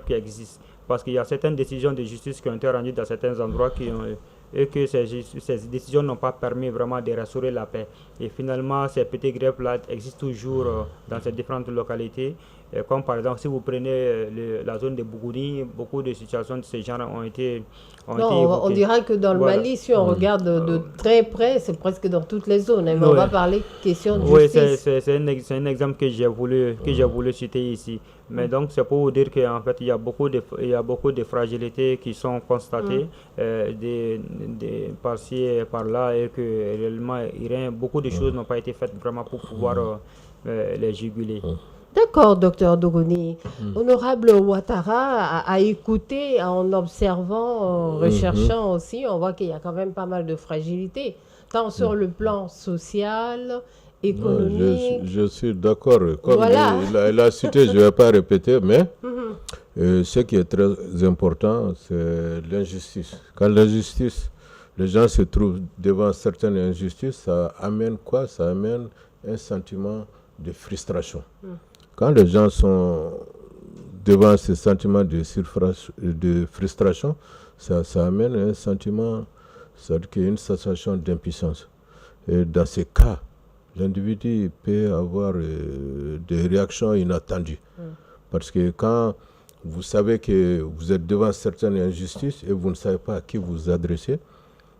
qui existent. Parce qu'il y a certaines décisions de justice qui ont été rendues dans certains endroits et que ces décisions n'ont pas permis vraiment de restaurer la paix. Et finalement, ces petits griefs-là existent toujours dans ces différentes localités. Comme par exemple, si vous prenez la zone de Bougouni, beaucoup de situations de ce genre ont été évoquées. On dira que dans le Mali, si on regarde de très près, c'est presque dans toutes les zones. Mais on va parler question de justice. Oui, c'est un exemple que j'ai voulu citer ici. Mais donc, c'est pour vous dire qu'en fait, il y a beaucoup de fragilités qui sont constatées par-ci et par-là et que réellement, beaucoup de choses n'ont pas été faites vraiment pour pouvoir les juguler. D'accord, docteur Dogoni. Honorable Ouattara, à écouter, en observant, en recherchant aussi, on voit qu'il y a quand même pas mal de fragilité, tant sur le plan social, économique. Non, je suis d'accord. Comme il a cité, je ne vais pas répéter, mais ce qui est très important, c'est l'injustice. Quand l'injustice, les gens se trouvent devant certaines injustices, ça amène quoi? Ça amène un sentiment de frustration. Quand les gens sont devant ce sentiment de frustration, ça amène un sentiment, c'est-à-dire qu'il y a une sensation d'impuissance. Et dans ces cas, l'individu peut avoir des réactions inattendues. Parce que quand vous savez que vous êtes devant certaines injustices et vous ne savez pas à qui vous adresser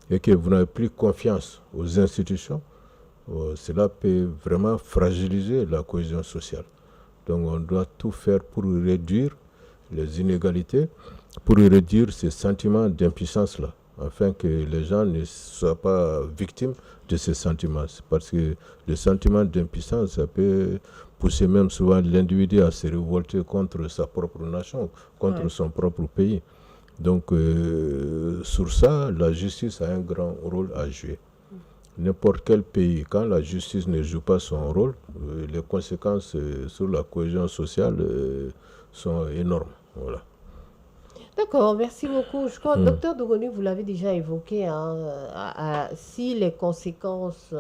et que vous n'avez plus confiance aux institutions, cela peut vraiment fragiliser la cohésion sociale. Donc on doit tout faire pour réduire les inégalités, pour réduire ces sentiments d'impuissance-là, afin que les gens ne soient pas victimes de ces sentiments. Parce que le sentiment d'impuissance, ça peut pousser même souvent l'individu à se révolter contre sa propre nation, contre son propre pays. Donc, sur ça, la justice a un grand rôle à jouer. N'importe quel pays, quand la justice ne joue pas son rôle, les conséquences sur la cohésion sociale sont énormes. Voilà. D'accord, merci beaucoup. Je crois, docteur Dogoni, vous l'avez déjà évoqué, si les conséquences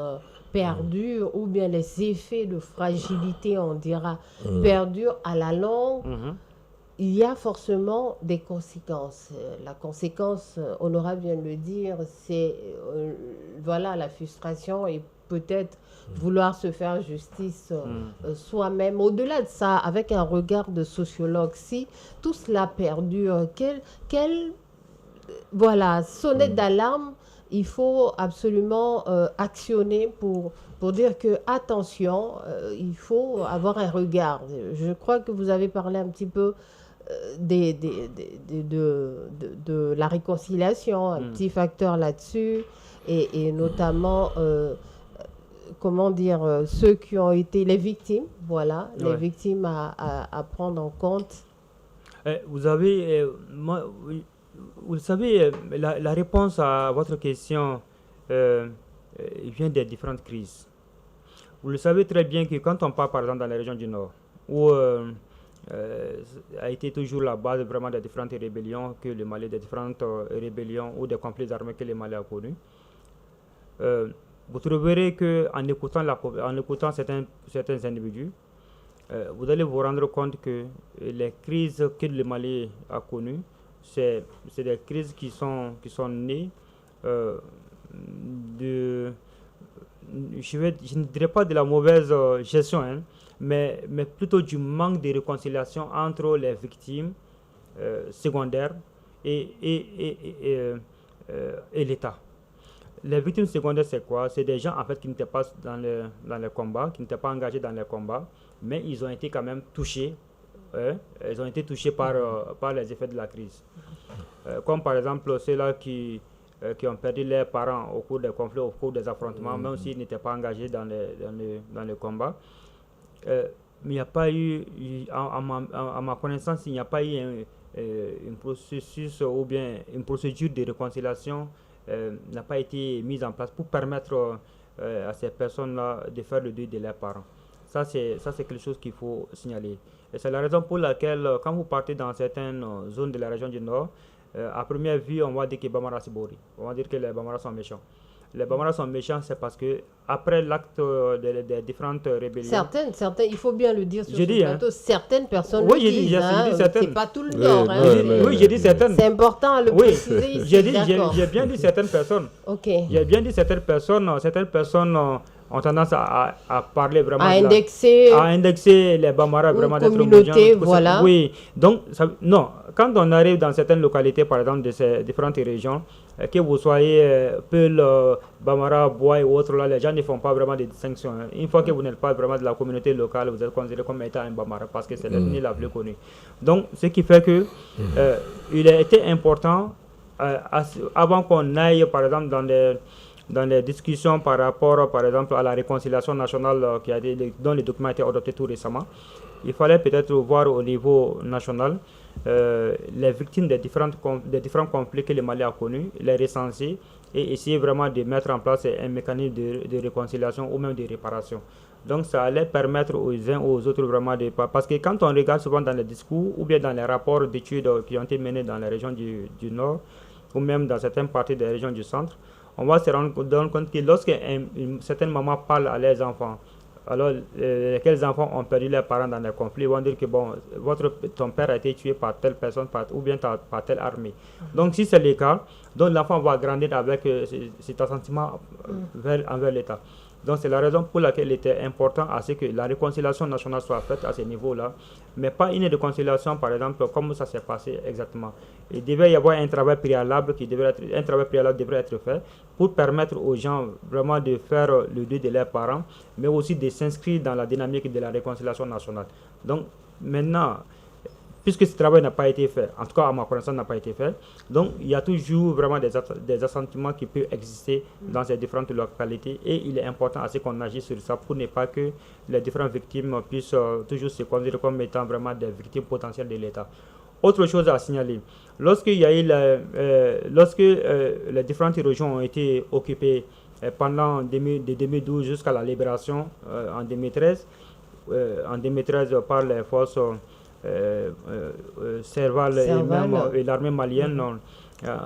perdurent ou bien les effets de fragilité, on dira, perdurent à la longue, il y a forcément des conséquences. La conséquence, Honorable vient de le dire, c'est voilà, la frustration et peut-être vouloir se faire justice soi-même. Au-delà de ça, avec un regard de sociologue, si tout cela perdure, voilà, sonnette d'alarme, il faut absolument actionner pour dire que, attention, il faut avoir un regard. Je crois que vous avez parlé un petit peu de la réconciliation, un petit facteur là-dessus, et notamment, comment dire, ceux qui ont été les victimes, voilà, les victimes à prendre en compte. Vous avez, vous savez, la réponse à votre question vient des différentes crises. Vous le savez très bien que quand on part par exemple dans la région du Nord, où a été toujours la base vraiment des différentes rébellions que le Mali, des différentes rébellions ou des conflits armés que le Mali a connus. Vous trouverez qu'en écoutant certains individus, vous allez vous rendre compte que les crises que le Mali a connues, c'est des crises qui sont nées je ne dirais pas de la mauvaise gestion, mais plutôt du manque de réconciliation entre les victimes secondaires et l'État. Les victimes secondaires, c'est quoi? C'est des gens en fait qui n'étaient pas dans les combats, qui n'étaient pas engagés dans les combats, mais ils ont été quand même touchés. Ils ont été touchés par les effets de la crise. Comme par exemple ceux-là qui ont perdu leurs parents au cours des conflits, au cours des affrontements, même s'ils n'étaient pas engagés dans les combats. Mais il n'y a pas eu, à ma connaissance, il n'y a pas eu un processus ou bien une procédure de réconciliation n'a pas été mise en place pour permettre à ces personnes-là de faire le deuil de leurs parents. Ça, c'est quelque chose qu'il faut signaler. Et c'est la raison pour laquelle, quand vous partez dans certaines zones de la région du Nord, à première vue, on va dire que Bamara Sibori. On va dire que les Bamara sont méchants. Les Bamara sont méchants, c'est parce que après l'acte des différentes rébellions... Certaines, il faut bien le dire sur ce plateau, certaines personnes le disent. C'est pas tout le Nord. Oui, j'ai dit certaines. C'est important à le préciser ici. J'ai bien dit certaines personnes. Ok. J'ai bien dit certaines personnes ont tendance à parler vraiment... À indexer les Bambara vraiment d'être communauté, voilà. Oui, donc, non, quand on arrive dans certaines localités, par exemple, de ces différentes régions, que vous soyez Peul, Bambara, Bois ou autres, là, les gens ne font pas vraiment de distinction. Une fois que vous n'êtes pas vraiment de la communauté locale, vous êtes considéré comme étant un Bambara parce que c'est l'ethnie la plus connue. Donc, ce qui fait que il a été important, avant qu'on aille, par exemple, dans les discussions par rapport, par exemple, à la réconciliation nationale dont le document a été adopté tout récemment, il fallait peut-être voir au niveau national les victimes des différents conflits que le Mali a connus, les recenser et essayer vraiment de mettre en place un mécanisme de réconciliation ou même de réparation. Donc ça allait permettre aux uns aux autres vraiment de... Parce que quand on regarde souvent dans les discours ou bien dans les rapports d'études qui ont été menés dans les régions du Nord ou même dans certaines parties des régions du Centre, on va se rendre compte que lorsqu'une certaine maman parle à leurs enfants, alors quels enfants ont perdu leurs parents dans les conflits, ils vont dire que bon, ton père a été tué par telle personne ou bien par telle armée. Donc si c'est le cas, donc l'enfant va grandir avec cet assentiment envers l'État. Donc c'est la raison pour laquelle il était important à ce que la réconciliation nationale soit faite à ce niveau-là, mais pas une réconciliation par exemple comme ça s'est passé exactement. Il devait y avoir un travail préalable devrait être fait pour permettre aux gens vraiment de faire le deuil de leurs parents, mais aussi de s'inscrire dans la dynamique de la réconciliation nationale. Donc maintenant, puisque ce travail n'a pas été fait, en tout cas à ma connaissance n'a pas été fait. Donc il y a toujours vraiment des assentiments qui peuvent exister dans ces différentes localités et il est important à ce qu'on agisse sur ça pour ne pas que les différentes victimes puissent toujours se considérer comme étant vraiment des victimes potentielles de l'État. Autre chose à signaler, lorsque les différentes régions ont été occupées pendant de 2012 jusqu'à la libération en 2013 par les forces Serval et l'armée malienne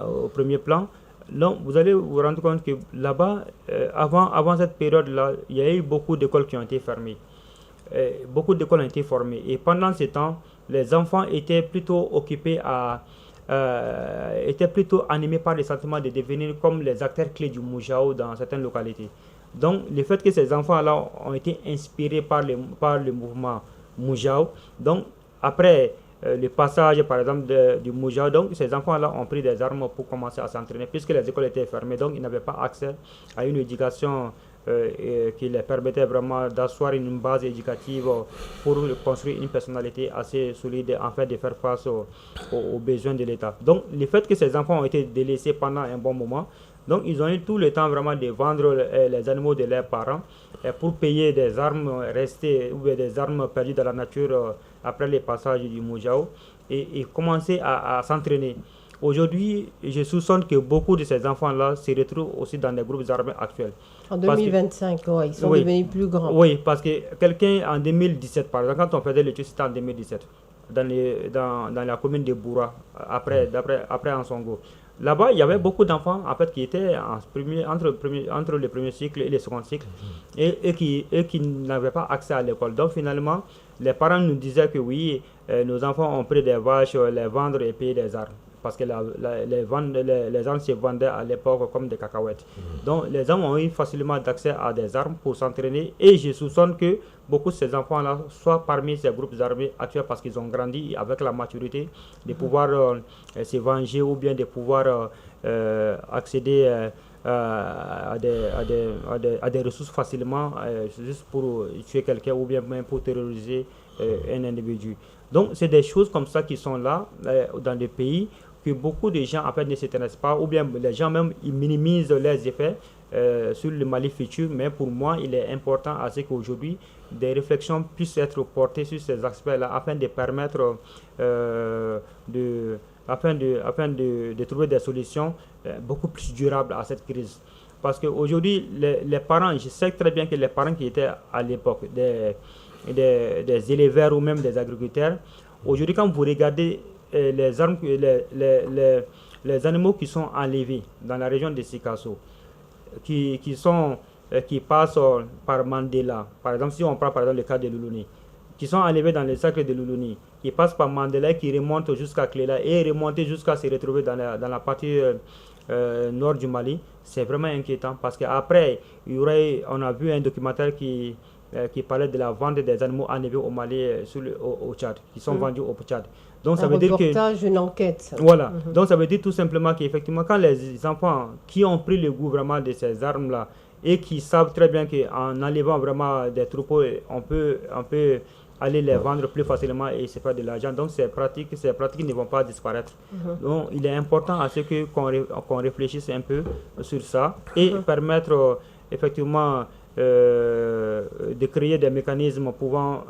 au premier plan. Donc, vous allez vous rendre compte que là-bas, avant cette période-là, il y a eu beaucoup d'écoles qui ont été fermées. Beaucoup d'écoles ont été formées. Et pendant ce temps, les enfants étaient plutôt occupés étaient plutôt animés par le sentiment de devenir comme les acteurs clés du Moujao dans certaines localités. Donc, le fait que ces enfants-là ont été inspirés par le mouvement Moujao, donc après le passage, par exemple, du Moujao, donc ces enfants-là ont pris des armes pour commencer à s'entraîner, puisque les écoles étaient fermées, donc ils n'avaient pas accès à une éducation qui les permettait vraiment d'asseoir une base éducative pour construire une personnalité assez solide, en fait, de faire face aux besoins de l'État. Donc, le fait que ces enfants ont été délaissés pendant un bon moment, donc ils ont eu tout le temps vraiment de vendre les animaux de leurs parents pour payer des armes restées ou des armes perdues dans la nature après le passage du Moujao et commencer à s'entraîner. Aujourd'hui, je soupçonne que beaucoup de ces enfants-là se retrouvent aussi dans les groupes armés actuels. En 2025, ils sont devenus plus grands. Oui, parce que quelqu'un en 2017, par exemple, quand on faisait l'étude, c'était en 2017, dans la commune de Boura, après Ansongo. Là-bas, il y avait beaucoup d'enfants en fait, qui étaient entre le premier cycle et le second cycle et qui n'avaient pas accès à l'école. Donc finalement, les parents nous disaient que oui, nos enfants ont pris des vaches, les vendre et payer des armes. Parce que les armes se vendaient à l'époque comme des cacahuètes. Donc les hommes ont eu facilement d'accès à des armes pour s'entraîner et je soupçonne que beaucoup de ces enfants-là soient parmi ces groupes armés actuels parce qu'ils ont grandi avec la maturité de pouvoir se venger ou bien de pouvoir accéder à des ressources facilement juste pour tuer quelqu'un ou bien même pour terroriser un individu. Donc c'est des choses comme ça qui sont là dans le pays que beaucoup de gens en fait ne s'intéressent pas ou bien les gens même ils minimisent les effets sur le Mali futur, mais pour moi il est important à ce qu'aujourd'hui des réflexions puissent être portées sur ces aspects-là afin de permettre afin de trouver des solutions beaucoup plus durables à cette crise. Parce qu'aujourd'hui, les parents, je sais très bien que les parents qui étaient à l'époque des éleveurs ou même des agriculteurs, aujourd'hui quand vous regardez les animaux qui sont enlevés dans la région de Sikasso, qui passent par Mandela, par exemple si on prend par exemple le cas de Luluni, qui sont enlevés dans le cercle de Luluni, qui passent par Mandela, qui remontent jusqu'à Klela et remontent jusqu'à se retrouver dans la partie nord du Mali, c'est vraiment inquiétant parce qu'après, on a vu un documentaire qui parlait de la vente des animaux enlevés au Mali au Tchad, qui sont vendus au Tchad. Donc ça veut dire que une enquête. Voilà. Donc ça veut dire tout simplement qu'effectivement quand les enfants qui ont pris le goût vraiment de ces armes-là et qui savent très bien qu'en enlevant vraiment des troupeaux, on peut aller les vendre plus facilement et se faire de l'argent. Donc ces pratiques ne vont pas disparaître. Donc il est important à ce qu'on réfléchisse un peu sur ça et permettre effectivement de créer des mécanismes pouvant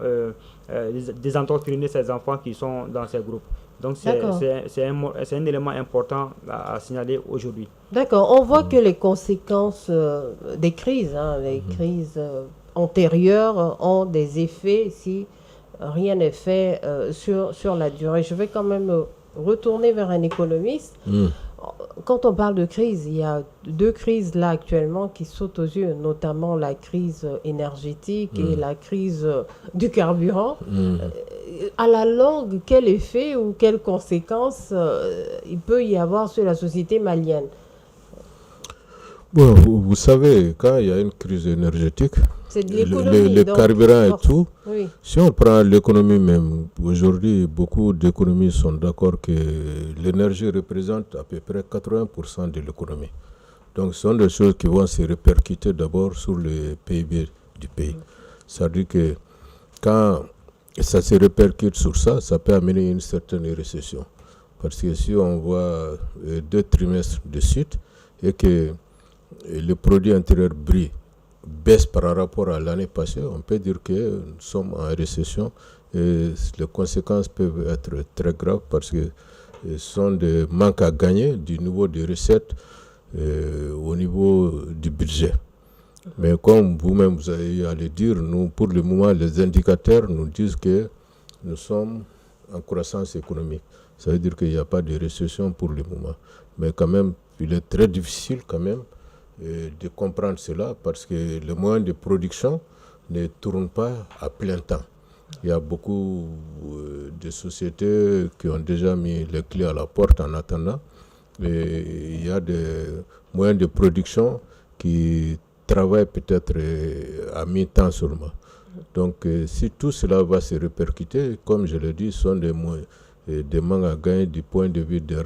désendoctriner ces enfants qui sont dans ces groupes. Donc c'est un élément important à signaler aujourd'hui. D'accord. On voit que les conséquences des crises, les crises antérieures ont des effets si rien n'est fait sur la durée. Je vais quand même retourner vers un économiste. Quand on parle de crise, il y a deux crises là actuellement qui sautent aux yeux, notamment la crise énergétique et la crise du carburant. À la longue, quel effet ou quelles conséquences il peut y avoir sur la société malienne? Bon, vous savez, quand il y a une crise énergétique, le carburant et tout, si on prend l'économie même, aujourd'hui, beaucoup d'économies sont d'accord que l'énergie représente à peu près 80% de l'économie. Donc, ce sont des choses qui vont se répercuter d'abord sur le PIB du pays. Ça veut dire que quand ça se répercute sur ça, ça peut amener une certaine récession. Parce que si on voit 2 trimestres de suite et que le produit intérieur brut baisse par rapport à l'année passée, on peut dire que nous sommes en récession et les conséquences peuvent être très graves parce que ce sont des manques à gagner du niveau des recettes au niveau du budget. Mais comme vous-même vous avez à le dire, nous, pour le moment, les indicateurs nous disent que nous sommes en croissance économique. Ça veut dire qu'il n'y a pas de récession pour le moment. Mais quand même, il est très difficile quand même de comprendre cela parce que les moyens de production ne tournent pas à plein temps. Il y a beaucoup de sociétés qui ont déjà mis les clés à la porte en attendant. Et il y a des moyens de production qui travaillent peut-être à mi-temps seulement. Donc si tout cela va se répercuter, comme je l'ai dit, ce sont des manques à gagner du point de vue de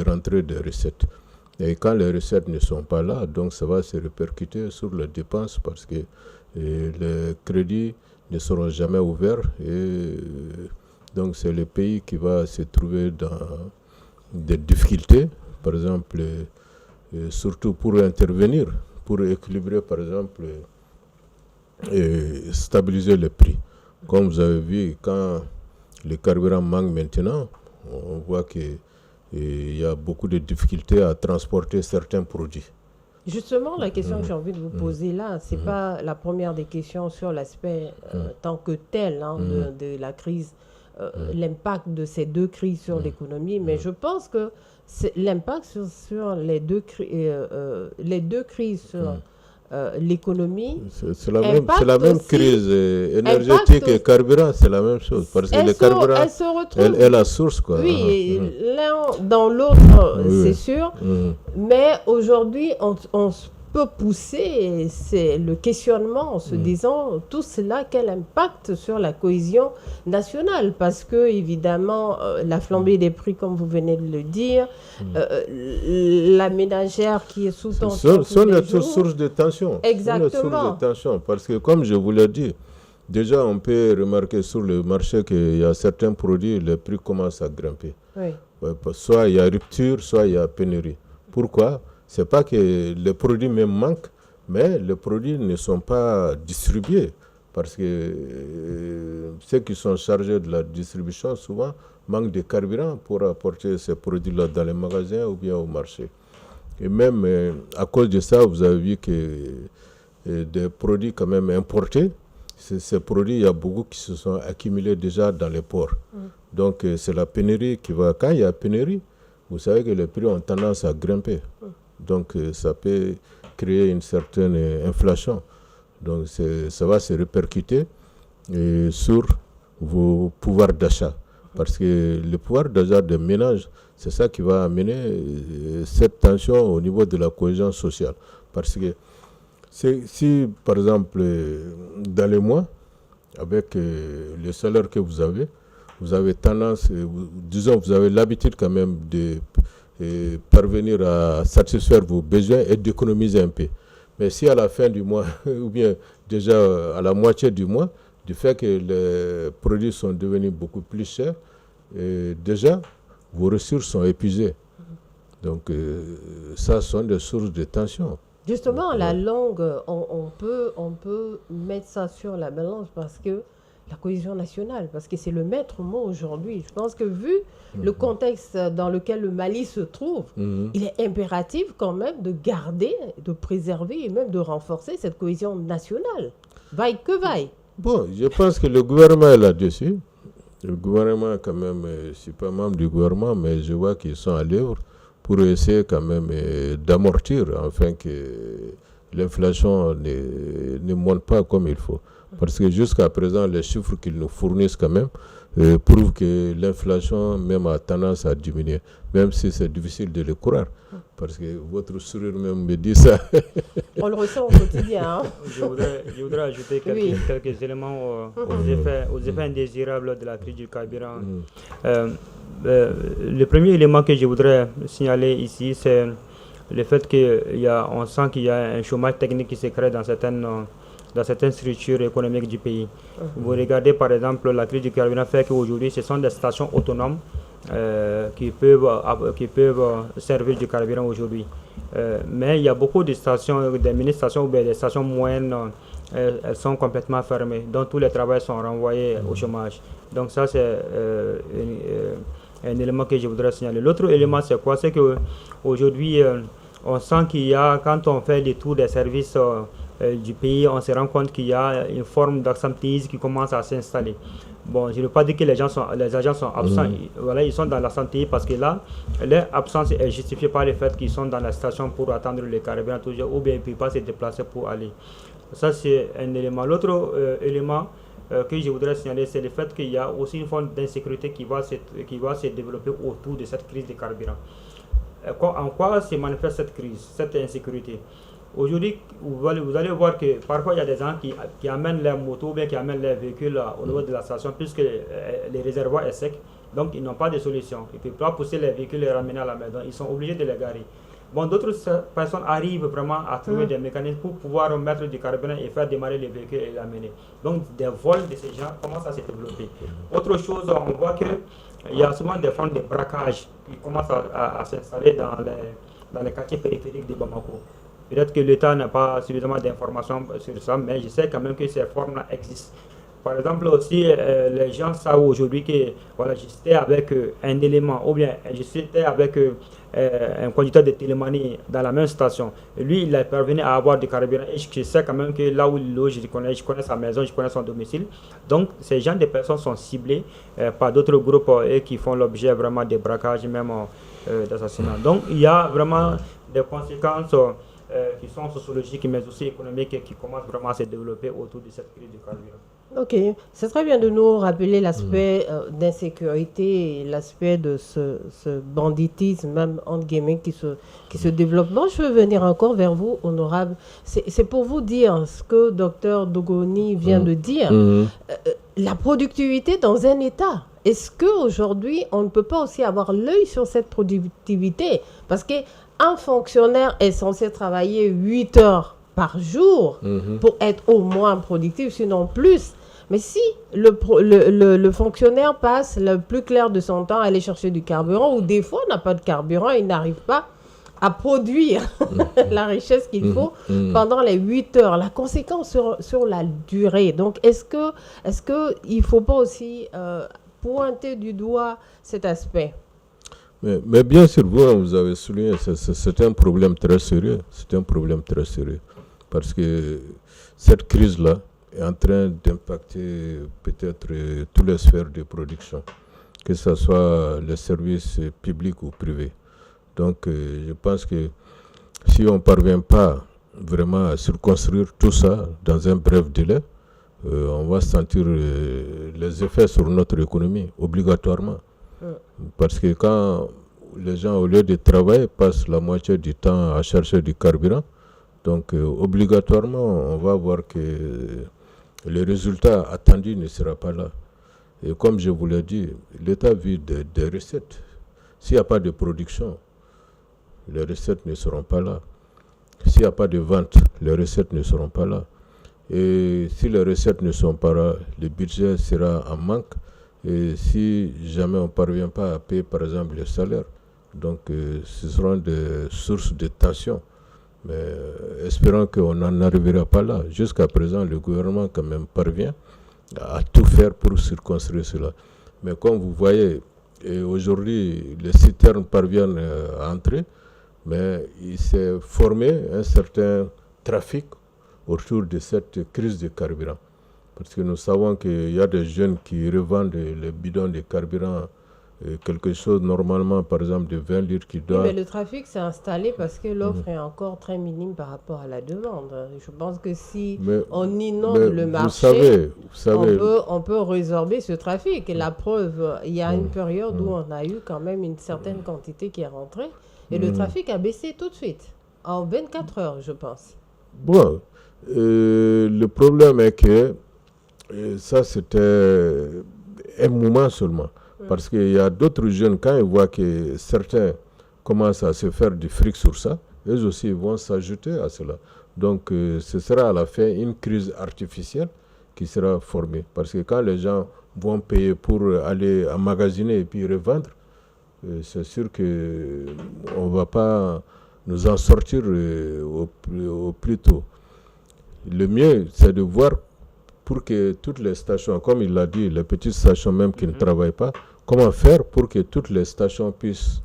rentrée des recettes. Et quand les recettes ne sont pas là, donc ça va se répercuter sur les dépenses parce que les crédits ne seront jamais ouverts et donc c'est le pays qui va se trouver dans des difficultés, par exemple, surtout pour intervenir, pour équilibrer, par exemple, et stabiliser les prix. Comme vous avez vu, quand le carburant manque maintenant, on voit qu'il y a beaucoup de difficultés à transporter certains produits. Justement, la question que j'ai envie de vous poser là, ce n'est pas la première des questions sur l'aspect tant que tel de la crise, l'impact de ces 2 crises sur l'économie, mais je pense que l'impact sur les deux crises sur l'économie. C'est la même crise énergétique et carburant, c'est la même chose. Parce que le carburant est la source. Quoi. Oui, l'un dans l'autre, c'est sûr. Mais aujourd'hui, on peut pousser c'est le questionnement en se disant tout cela, quel impact sur la cohésion nationale? Parce que, évidemment, la flambée des prix, comme vous venez de le dire, la ménagère qui est sous tension. Ce sont les sources de tension. Exactement. Ce sont les sources de tension. Parce que, comme je vous l'ai dit, déjà, on peut remarquer sur le marché qu'il y a certains produits, les prix commencent à grimper. Oui. Soit il y a rupture, soit il y a pénurie. Pourquoi? Ce n'est pas que les produits même manquent, mais les produits ne sont pas distribués. Parce que ceux qui sont chargés de la distribution, souvent, manquent de carburant pour apporter ces produits-là dans les magasins ou bien au marché. Et même à cause de ça, vous avez vu que des produits quand même importés, ces produits, il y a beaucoup qui se sont accumulés déjà dans les ports. Donc c'est la pénurie qui va... Quand il y a pénurie, vous savez que les prix ont tendance à grimper. Donc ça peut créer une certaine inflation. Donc ça va se répercuter sur vos pouvoirs d'achat. Parce que le pouvoir d'achat des ménages, c'est ça qui va amener cette tension au niveau de la cohésion sociale. Parce que si par exemple, dans les mois, avec le salaire que vous avez tendance, disons, vous avez l'habitude quand même de parvenir à satisfaire vos besoins et d'économiser un peu. Mais si à la fin du mois, ou bien déjà à la moitié du mois, du fait que les produits sont devenus beaucoup plus chers, déjà vos ressources sont épuisées. Donc ça sont des sources de tension. Justement, à la longue, on peut mettre ça sur la balance parce que la cohésion nationale, parce que c'est le maître mot aujourd'hui. Je pense que vu le contexte dans lequel le Mali se trouve, il est impératif quand même de garder, de préserver et même de renforcer cette cohésion nationale. Vaille que vaille. Bon, je pense que le gouvernement est là-dessus. Le gouvernement, quand même, je ne suis pas membre du gouvernement, mais je vois qu'ils sont à l'œuvre pour essayer quand même d'amortir, afin que l'inflation ne monte pas comme il faut. Parce que jusqu'à présent, les chiffres qu'ils nous fournissent quand même prouvent que l'inflation même a tendance à diminuer, même si c'est difficile de le croire. Parce que votre sourire même me dit ça. On le ressent au quotidien. Hein. Je voudrais ajouter quelques éléments aux effets indésirables de la crise du carburant. Le premier élément que je voudrais signaler ici, c'est le fait qu'on sent qu'il y a un chômage technique qui se crée dans dans certaines structures économiques du pays. Vous regardez par exemple la crise du carburant fait qu'aujourd'hui ce sont des stations autonomes qui peuvent servir du carburant aujourd'hui. Mais il y a beaucoup de stations, des mini-stations ou bien des stations moyennes, elles sont complètement fermées, donc tous les travailleurs sont renvoyés au chômage. Donc ça c'est un élément que je voudrais signaler. L'autre élément c'est quoi? C'est qu'aujourd'hui on sent qu'il y a, quand on fait le tour des services du pays, on se rend compte qu'il y a une forme d'absentéisme qui commence à s'installer. Bon, je ne veux pas dire que les agents sont absents. Voilà, ils sont dans l'absentéisme parce que là, leur absence est justifiée par le fait qu'ils sont dans la station pour attendre le carburant toujours, ou bien ils ne peuvent pas se déplacer pour aller. Ça, c'est un élément. L'autre élément que je voudrais signaler, c'est le fait qu'il y a aussi une forme d'insécurité qui va se développer autour de cette crise de carburant. En quoi se manifeste cette crise, cette insécurité? Aujourd'hui, vous allez voir que parfois il y a des gens qui amènent leurs motos ou bien qui amènent leurs véhicules au niveau de la station puisque les réservoirs sont secs, donc ils n'ont pas de solution. Ils ne peuvent pas pousser les véhicules et les ramener à la maison, ils sont obligés de les garer. Bon, d'autres personnes arrivent vraiment à trouver des mécanismes pour pouvoir mettre du carburant et faire démarrer les véhicules et les amener. Donc des vols de ces gens commencent à se développer. Autre chose, on voit qu'il y a souvent des formes de braquage qui commencent à s'installer dans les quartiers périphériques de Bamako. Peut-être que l'État n'a pas suffisamment d'informations sur ça, mais je sais quand même que ces formes-là existent. Par exemple, aussi, les gens savent aujourd'hui que voilà, j'étais avec un élément, ou bien j'étais avec un conducteur de télémanie dans la même station. Lui, il est parvenu à avoir du carburant et je sais quand même que là où il loge, je connais sa maison, je connais son domicile. Donc, ces gens de personnes sont ciblés par d'autres groupes et qui font l'objet vraiment de braquages, même d'assassinats. Donc, il y a vraiment des conséquences qui sont sociologiques mais aussi économiques qui commencent vraiment à se développer autour de cette crise du carburant. Ok, c'est très bien de nous rappeler l'aspect d'insécurité et l'aspect de ce banditisme, même entre guillemets, qui se développe. Moi, je veux venir encore vers vous, honorable. C'est pour vous dire ce que Dr Dogoni vient de dire. La productivité dans un État. Est-ce qu'aujourd'hui, on ne peut pas aussi avoir l'œil sur cette productivité? Parce qu'un fonctionnaire est censé travailler 8 heures par jour pour être au moins productif, sinon plus. Mais si le fonctionnaire passe le plus clair de son temps à aller chercher du carburant, ou des fois n'a pas de carburant, il n'arrive pas à produire la richesse qu'il faut pendant les 8 heures. La conséquence sur la durée. Donc, est-ce qu'il ne faut pas aussi pointer du doigt cet aspect? Mais bien sûr, vous avez souligné, c'est un problème très sérieux. C'est un problème très sérieux. Parce que cette crise-là est en train d'impacter peut-être toutes les sphères de production, que ce soit les services publics ou privés. Donc, je pense que si on ne parvient pas vraiment à circonscrire tout ça dans un bref délai, on va sentir les effets sur notre économie, obligatoirement. Parce que quand les gens, au lieu de travailler, passent la moitié du temps à chercher du carburant, donc obligatoirement, on va voir que le résultat attendu ne sera pas là. Et comme je vous l'ai dit, l'État vit des recettes. S'il n'y a pas de production, les recettes ne seront pas là. S'il n'y a pas de vente, les recettes ne seront pas là. Et si les recettes ne sont pas là, le budget sera en manque. Et si jamais on ne parvient pas à payer, par exemple, les salaires, donc ce seront des sources de tension. Mais espérons qu'on n'en arrivera pas là. Jusqu'à présent, le gouvernement quand même parvient à tout faire pour circonscrire cela. Mais comme vous voyez, aujourd'hui, les citernes parviennent à entrer, mais il s'est formé un certain trafic autour de cette crise de carburant. Parce que nous savons qu'il y a des jeunes qui revendent les bidons de carburant, quelque chose normalement, par exemple, de 20 litres qui doit... Mais le trafic s'est installé parce que l'offre est encore très minime par rapport à la demande. Je pense que si on inonde le marché, on peut résorber ce trafic. Et la preuve, il y a une période où on a eu quand même une certaine quantité qui est rentrée. Et le trafic a baissé tout de suite, en 24 heures, je pense. Bon, le problème est que ça, c'était un moment seulement. Parce qu'il y a d'autres jeunes, quand ils voient que certains commencent à se faire du fric sur ça, eux aussi vont s'ajouter à cela. Donc ce sera à la fin une crise artificielle qui sera formée. Parce que quand les gens vont payer pour aller emmagasiner et puis revendre, c'est sûr qu'on ne va pas nous en sortir au plus tôt. Le mieux, c'est de voir pour que toutes les stations, comme il l'a dit, les petites stations même qui ne travaillent pas, comment faire pour que toutes les stations puissent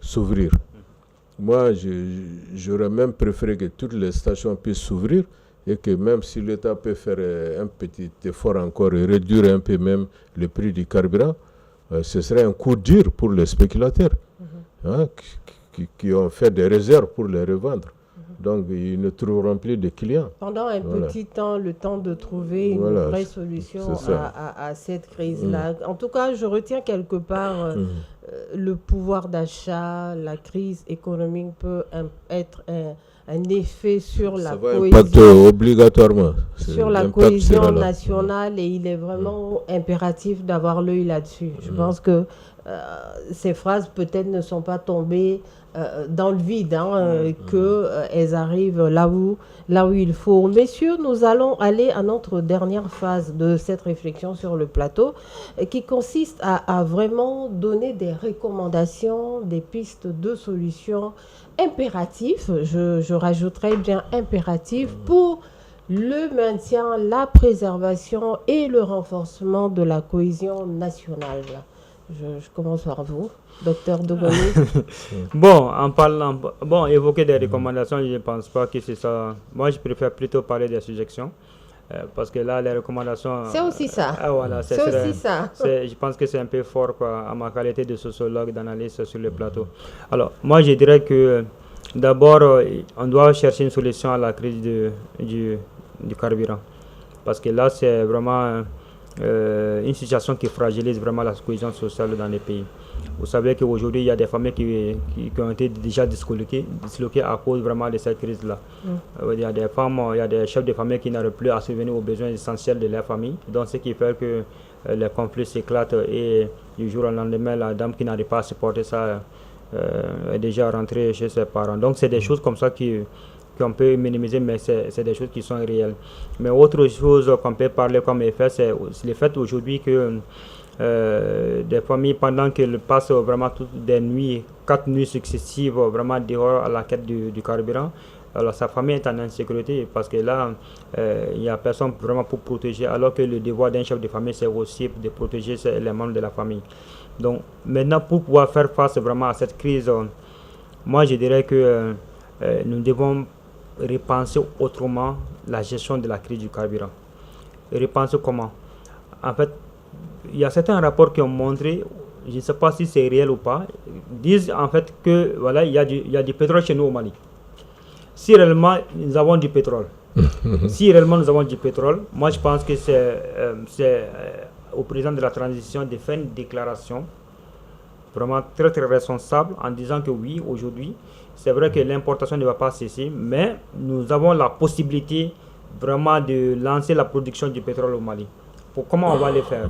s'ouvrir. Moi, j'aurais même préféré que toutes les stations puissent s'ouvrir et que même si l'État peut faire un petit effort encore et réduire un peu même le prix du carburant, ce serait un coup dur pour les spéculateurs qui ont fait des réserves pour les revendre. Donc, ils ne trouveront plus de clients. Pendant un petit temps, le temps de trouver une vraie solution à cette crise-là. En tout cas, je retiens quelque part le pouvoir d'achat, la crise économique peut être un effet sur la cohésion, obligatoirement. sur la cohésion nationale et il est vraiment impératif d'avoir l'œil là-dessus. Je pense que ces phrases peut-être ne sont pas tombées dans le vide, qu'elles arrivent là où il faut. Messieurs, nous allons aller à notre dernière phase de cette réflexion sur le plateau qui consiste à vraiment donner des recommandations, des pistes de solutions impératives, je rajouterais bien impératives, pour le maintien, la préservation et le renforcement de la cohésion nationale. Je commence par vous, docteur Dogoni. Évoquer des recommandations, je ne pense pas que c'est ça. Moi, je préfère plutôt parler des suggestions. Parce que là, les recommandations... C'est aussi ça. C'est aussi ça. Je pense que c'est un peu fort, à ma qualité de sociologue, d'analyste sur le plateau. Alors, moi, je dirais que d'abord, on doit chercher une solution à la crise du carburant. Parce que là, c'est vraiment... une situation qui fragilise vraiment la cohésion sociale dans les pays. Vous savez qu'aujourd'hui, il y a des familles qui ont été déjà disloquées à cause vraiment de cette crise-là. Il y a des femmes, il y a des chefs de famille qui n'arrivent plus à subvenir aux besoins essentiels de leur famille. Donc, ce qui fait que les conflits s'éclatent et du jour au lendemain, la dame qui n'arrive pas à supporter ça est déjà rentrée chez ses parents. Donc, c'est des choses comme ça qu'on peut minimiser, mais c'est des choses qui sont réelles. Mais autre chose qu'on peut parler comme effet, c'est le fait aujourd'hui que des familles, pendant qu'elles passent vraiment toutes des nuits, 4 nuits successives, vraiment dehors à la quête du carburant, alors sa famille est en insécurité parce que là, il n'y a personne vraiment pour protéger, alors que le devoir d'un chef de famille, c'est aussi de protéger les membres de la famille. Donc maintenant, pour pouvoir faire face vraiment à cette crise, moi je dirais que nous devons repenser autrement la gestion de la crise du carburant. Et repenser comment? En fait, il y a certains rapports qui ont montré, je ne sais pas si c'est réel ou pas, disent en fait que voilà, il y a du pétrole chez nous au Mali. Si réellement nous avons du pétrole, moi je pense que c'est au président de la transition de faire une déclaration vraiment très très responsable en disant que oui, aujourd'hui, c'est vrai que l'importation ne va pas cesser, mais nous avons la possibilité vraiment de lancer la production du pétrole au Mali. Comment on va le faire?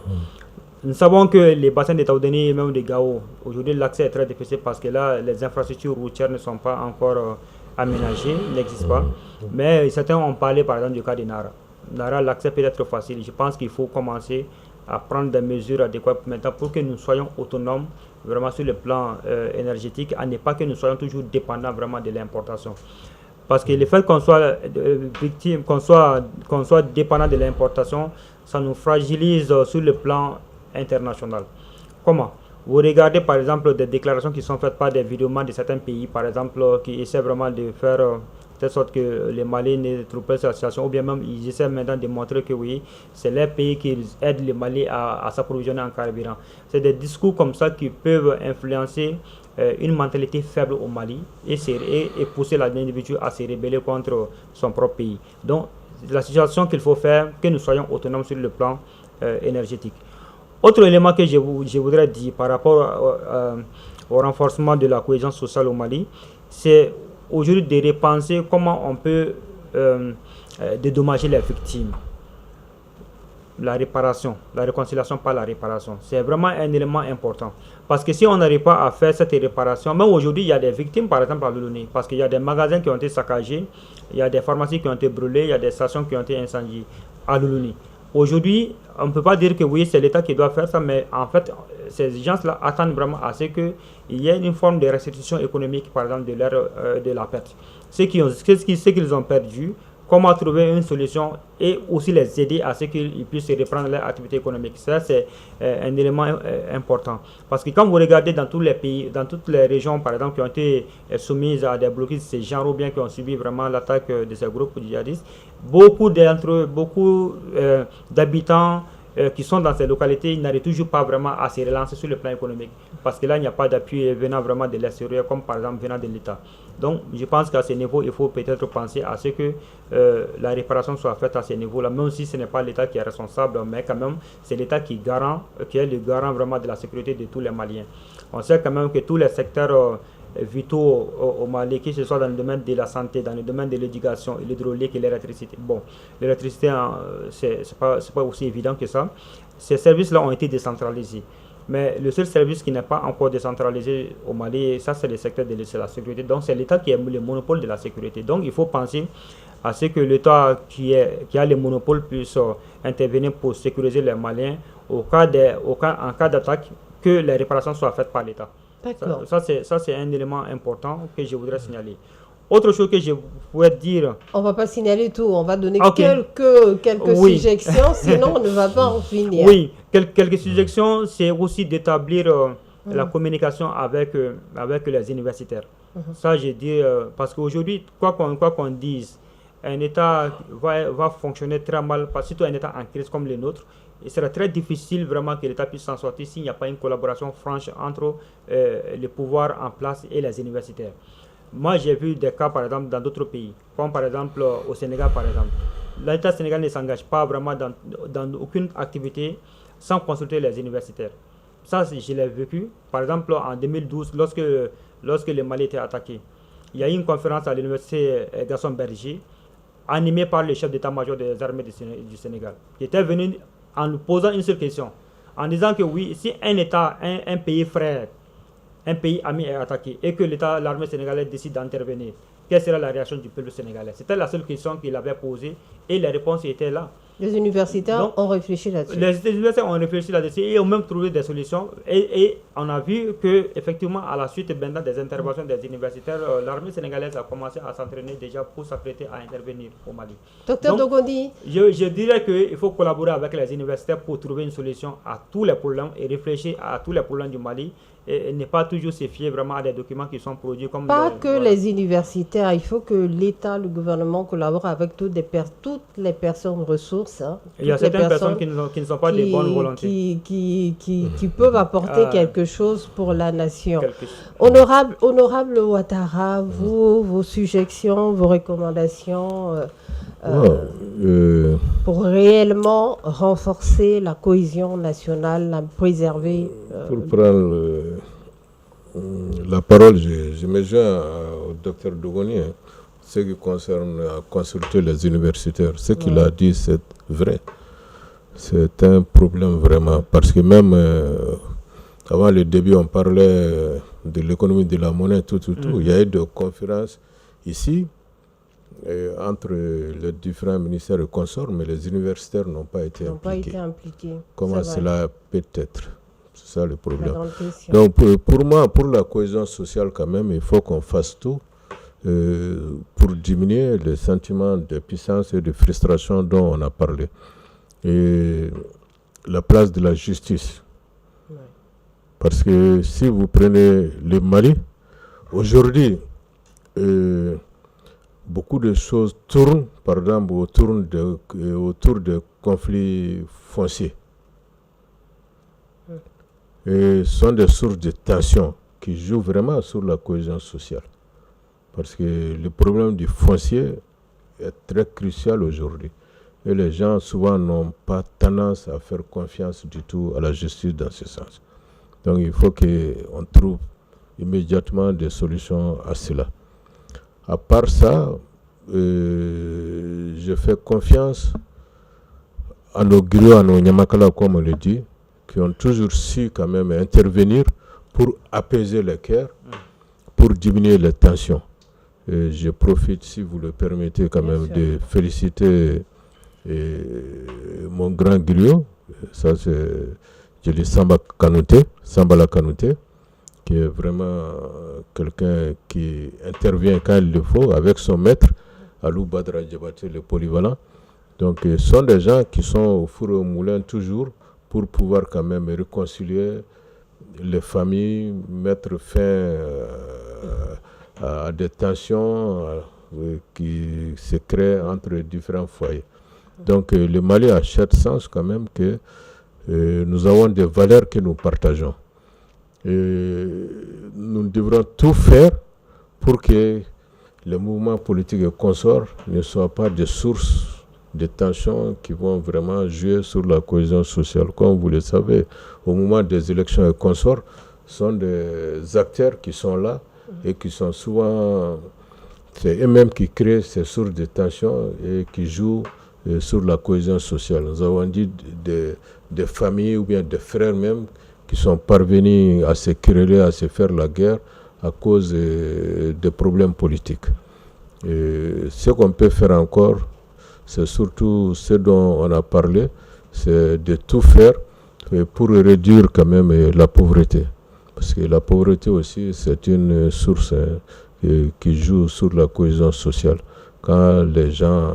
Nous savons que les bassins de Taoudeni et même de Gao, aujourd'hui l'accès est très difficile parce que là, les infrastructures routières ne sont pas encore aménagées, n'existent pas. Mais certains ont parlé par exemple du cas de Nara. Nara, l'accès peut être facile. Je pense qu'il faut commencer à prendre des mesures adéquates maintenant pour que nous soyons autonomes vraiment sur le plan énergétique, à ne pas que nous soyons toujours dépendants vraiment de l'importation. Parce que le fait qu'on soit victime, qu'on soit dépendant de l'importation, ça nous fragilise sur le plan international. Comment? Vous regardez par exemple des déclarations qui sont faites par des vidéomans de certains pays, par exemple, qui essaient vraiment de faire de telle sorte que les Maliens ne trouvent pas cette situation, ou bien même ils essaient maintenant de montrer que oui, c'est les pays qui aident les Maliens à s'approvisionner en carburant. C'est des discours comme ça qui peuvent influencer une mentalité faible au Mali et pousser l'individu à se rebeller contre son propre pays. Donc, la situation qu'il faut faire, que nous soyons autonomes sur le plan énergétique. Autre élément que je voudrais dire par rapport au renforcement de la cohésion sociale au Mali, c'est aujourd'hui de repenser comment on peut dédommager les victimes. la réconciliation par la réparation. C'est vraiment un élément important. Parce que si on n'arrive pas à faire cette réparation, même aujourd'hui, il y a des victimes, par exemple, à Luluni, parce qu'il y a des magasins qui ont été saccagés, il y a des pharmacies qui ont été brûlées, il y a des stations qui ont été incendiées à Luluni. Aujourd'hui, on ne peut pas dire que oui, c'est l'État qui doit faire ça, mais en fait, ces gens-là attendent vraiment à ce qu'il y ait une forme de restitution économique, par exemple, de la perte. Ce qu'ils ont perdu, comment trouver une solution et aussi les aider à ce qu'ils puissent reprendre leur activité économique. Ça, c'est un élément important. Parce que quand vous regardez dans tous les pays, dans toutes les régions, par exemple, qui ont été soumises à des blocages, ces gens ou bien qui ont subi vraiment l'attaque de ces groupes djihadistes, beaucoup d'habitants qui sont dans ces localités, ils n'arrivent toujours pas vraiment à se relancer sur le plan économique. Parce que là, il n'y a pas d'appui venant vraiment de l'extérieur, comme par exemple venant de l'État. Donc, je pense qu'à ce niveau, il faut peut-être penser à ce que la réparation soit faite à ce niveau-là, même si ce n'est pas l'État qui est responsable, mais quand même, c'est l'État qui est le garant vraiment de la sécurité de tous les Maliens. On sait quand même que tous les secteurs vitaux au Mali, que ce soit dans le domaine de la santé, dans le domaine de l'éducation, l'hydraulique et l'électricité. Bon, l'électricité, c'est pas aussi évident que ça. Ces services-là ont été décentralisés. Mais le seul service qui n'est pas encore décentralisé au Mali, ça c'est le secteur de la sécurité. Donc c'est l'État qui a le monopole de la sécurité. Donc il faut penser à ce que l'État qui a le monopole puisse intervenir pour sécuriser les Maliens en cas d'attaque, que les réparations soient faites par l'État. Ça c'est un élément important que je voudrais signaler. Autre chose que je pourrais dire... On ne va pas signaler tout, on va donner quelques suggestions, sinon on ne va pas en finir. Oui, quelques suggestions, c'est aussi d'établir la communication avec les universitaires. Ça, je dis, parce qu'aujourd'hui, quoi qu'on dise, un État va fonctionner très mal, surtout un État en crise comme le nôtre. Il sera très difficile vraiment que l'État puisse s'en sortir s'il n'y a pas une collaboration franche entre le pouvoir en place et les universitaires. Moi, j'ai vu des cas, par exemple, dans d'autres pays, comme par exemple au Sénégal, par exemple. L'État sénégalais ne s'engage pas vraiment dans aucune activité sans consulter les universitaires. Ça, je l'ai vécu. Par exemple, en 2012, lorsque le Mali était attaqué, il y a eu une conférence à l'université Gaston Berger, animée par le chef d'état-major des armées du Sénégal, qui était venu en nous posant une seule question, en disant que oui, si un État, un pays frère, un pays ami est attaqué et que l'armée sénégalaise décide d'intervenir, quelle sera la réaction du peuple sénégalais? C'était la seule question qu'il avait posée et les réponses étaient là. Les universitaires ont réfléchi là-dessus. Les universitaires ont réfléchi là-dessus et ont même trouvé des solutions. Et on a vu qu'effectivement, à la suite maintenant des interventions des universitaires, l'armée sénégalaise a commencé à s'entraîner déjà pour s'apprêter à intervenir au Mali. Docteur Dogondi, je dirais qu'il faut collaborer avec les universitaires pour trouver une solution à tous les problèmes et réfléchir à tous les problèmes du Mali. Et ne pas toujours se fier vraiment à des documents qui sont produits comme... Les universitaires, il faut que l'État, le gouvernement collaborent avec toutes les personnes ressources. Il y a certaines personnes qui ne sont pas de bonne volonté. Qui peuvent apporter quelque chose pour la nation. Honorable Ouattara, vos suggestions, vos recommandations pour réellement renforcer la cohésion nationale, la préserver. Pour prendre la parole, je me joins au docteur Dogoni, ce qui concerne à consulter les universitaires. Ce qu'il a dit, c'est vrai. C'est un problème vraiment, parce que même avant le début, on parlait de l'économie de la monnaie, tout. Il y a eu des conférences ici, entre les différents ministères et consorts, mais les universitaires n'ont pas été impliqués. Comment cela peut être? C'est ça le problème. Donc pour moi, pour la cohésion sociale quand même, il faut qu'on fasse tout pour diminuer les sentiments de puissance et de frustration dont on a parlé. Et la place de la justice. Parce que si vous prenez le Mali, aujourd'hui, beaucoup de choses tournent, par exemple, autour de conflits fonciers. Et sont des sources de tension qui jouent vraiment sur la cohésion sociale. Parce que le problème du foncier est très crucial aujourd'hui. Et les gens, souvent, n'ont pas tendance à faire confiance du tout à la justice dans ce sens. Donc, il faut qu'on trouve immédiatement des solutions à cela. À part ça, je fais confiance à nos griots, à nos Nyamakala, comme on le dit, qui ont toujours su quand même intervenir pour apaiser les cœurs, pour diminuer les tensions. Et je profite, si vous le permettez, quand même, de féliciter mon grand griot, ça c'est, je dis Sambala Kanouté, qui est vraiment quelqu'un qui intervient quand il le faut, avec son maître, Alou Badra Djabaté, le polyvalent. Donc, ce sont des gens qui sont au four et au moulin toujours pour pouvoir quand même réconcilier les familles, mettre fin à des tensions qui se créent entre différents foyers. Donc, le Mali a chaque sens quand même que nous avons des valeurs que nous partageons. Et nous devrons tout faire pour que les mouvements politiques et consorts ne soient pas des sources de tensions qui vont vraiment jouer sur la cohésion sociale. Comme vous le savez, au moment des élections et consorts, ce sont des acteurs qui sont là et qui sont souvent, c'est eux-mêmes qui créent ces sources de tensions et qui jouent sur la cohésion sociale. Nous avons dit des familles ou bien des frères même qui sont parvenus à se quereller, à se faire la guerre à cause des problèmes politiques. Et ce qu'on peut faire encore, c'est surtout ce dont on a parlé, c'est de tout faire pour réduire quand même la pauvreté. Parce que la pauvreté aussi, c'est une source qui joue sur la cohésion sociale. Quand les gens,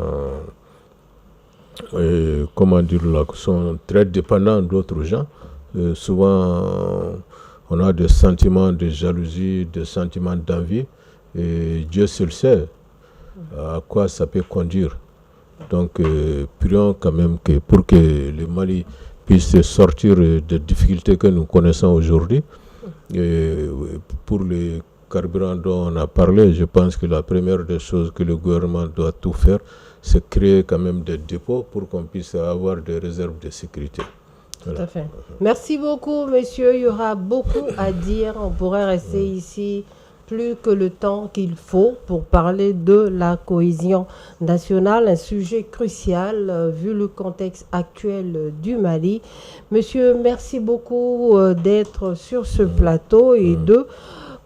sont très dépendants d'autres gens, souvent on a des sentiments de jalousie, des sentiments d'envie, et Dieu seul sait à quoi ça peut conduire. Donc, prions quand même que pour que le Mali puisse sortir des difficultés que nous connaissons aujourd'hui. Pour les carburants dont on a parlé, je pense que la première des choses que le gouvernement doit tout faire, c'est créer quand même des dépôts pour qu'on puisse avoir des réserves de sécurité. Voilà. Tout à fait. Merci beaucoup, monsieur. Il y aura beaucoup à dire. On pourrait rester ici plus que le temps qu'il faut pour parler de la cohésion nationale, un sujet crucial vu le contexte actuel du Mali. Monsieur, merci beaucoup d'être sur ce plateau et de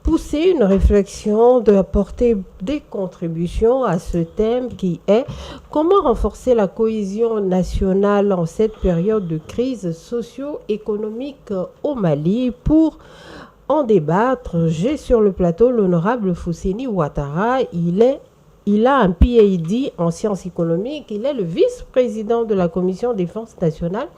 pousser une réflexion, d'apporter des contributions à ce thème qui est comment renforcer la cohésion nationale en cette période de crise socio-économique au Mali. Pour en débattre, j'ai sur le plateau l'honorable Fousseni Ouattara. Il a un PhD en sciences économiques. Il est le vice-président de la Commission défense nationale,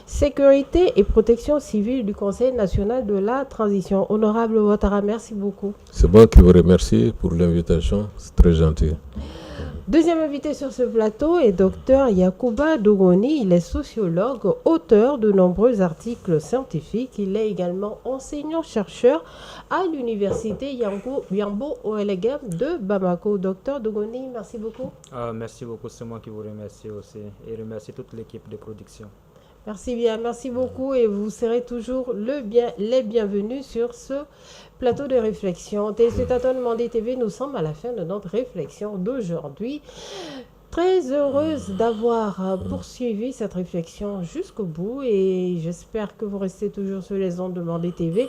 sécurité et protection civile du Conseil national de la transition. Honorable Ouattara, merci beaucoup. C'est moi qui vous remercie pour l'invitation. C'est très gentil. Deuxième invité sur ce plateau est Dr Yacouba Dogoni. Il est sociologue, auteur de nombreux articles scientifiques. Il est également enseignant-chercheur à l'université Yambo Oelegem de Bamako. Dr Dogoni, merci beaucoup. Merci beaucoup, c'est moi qui vous remercie aussi et remercie toute l'équipe de production. Merci bien, merci beaucoup et vous serez toujours les bienvenus sur ce plateau de réflexion. Téléspectateurs de Mandé TV, nous sommes à la fin de notre réflexion d'aujourd'hui. Très heureuse d'avoir poursuivi cette réflexion jusqu'au bout et j'espère que vous restez toujours sur les ondes de Mandé TV.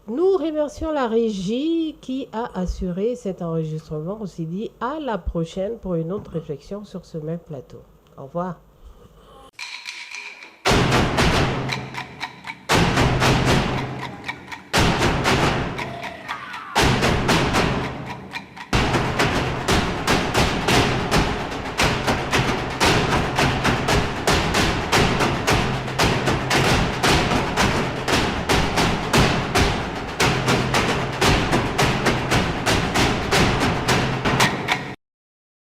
Nous remercions la régie qui a assuré cet enregistrement. On s'est dit à la prochaine pour une autre réflexion sur ce même plateau. Au revoir.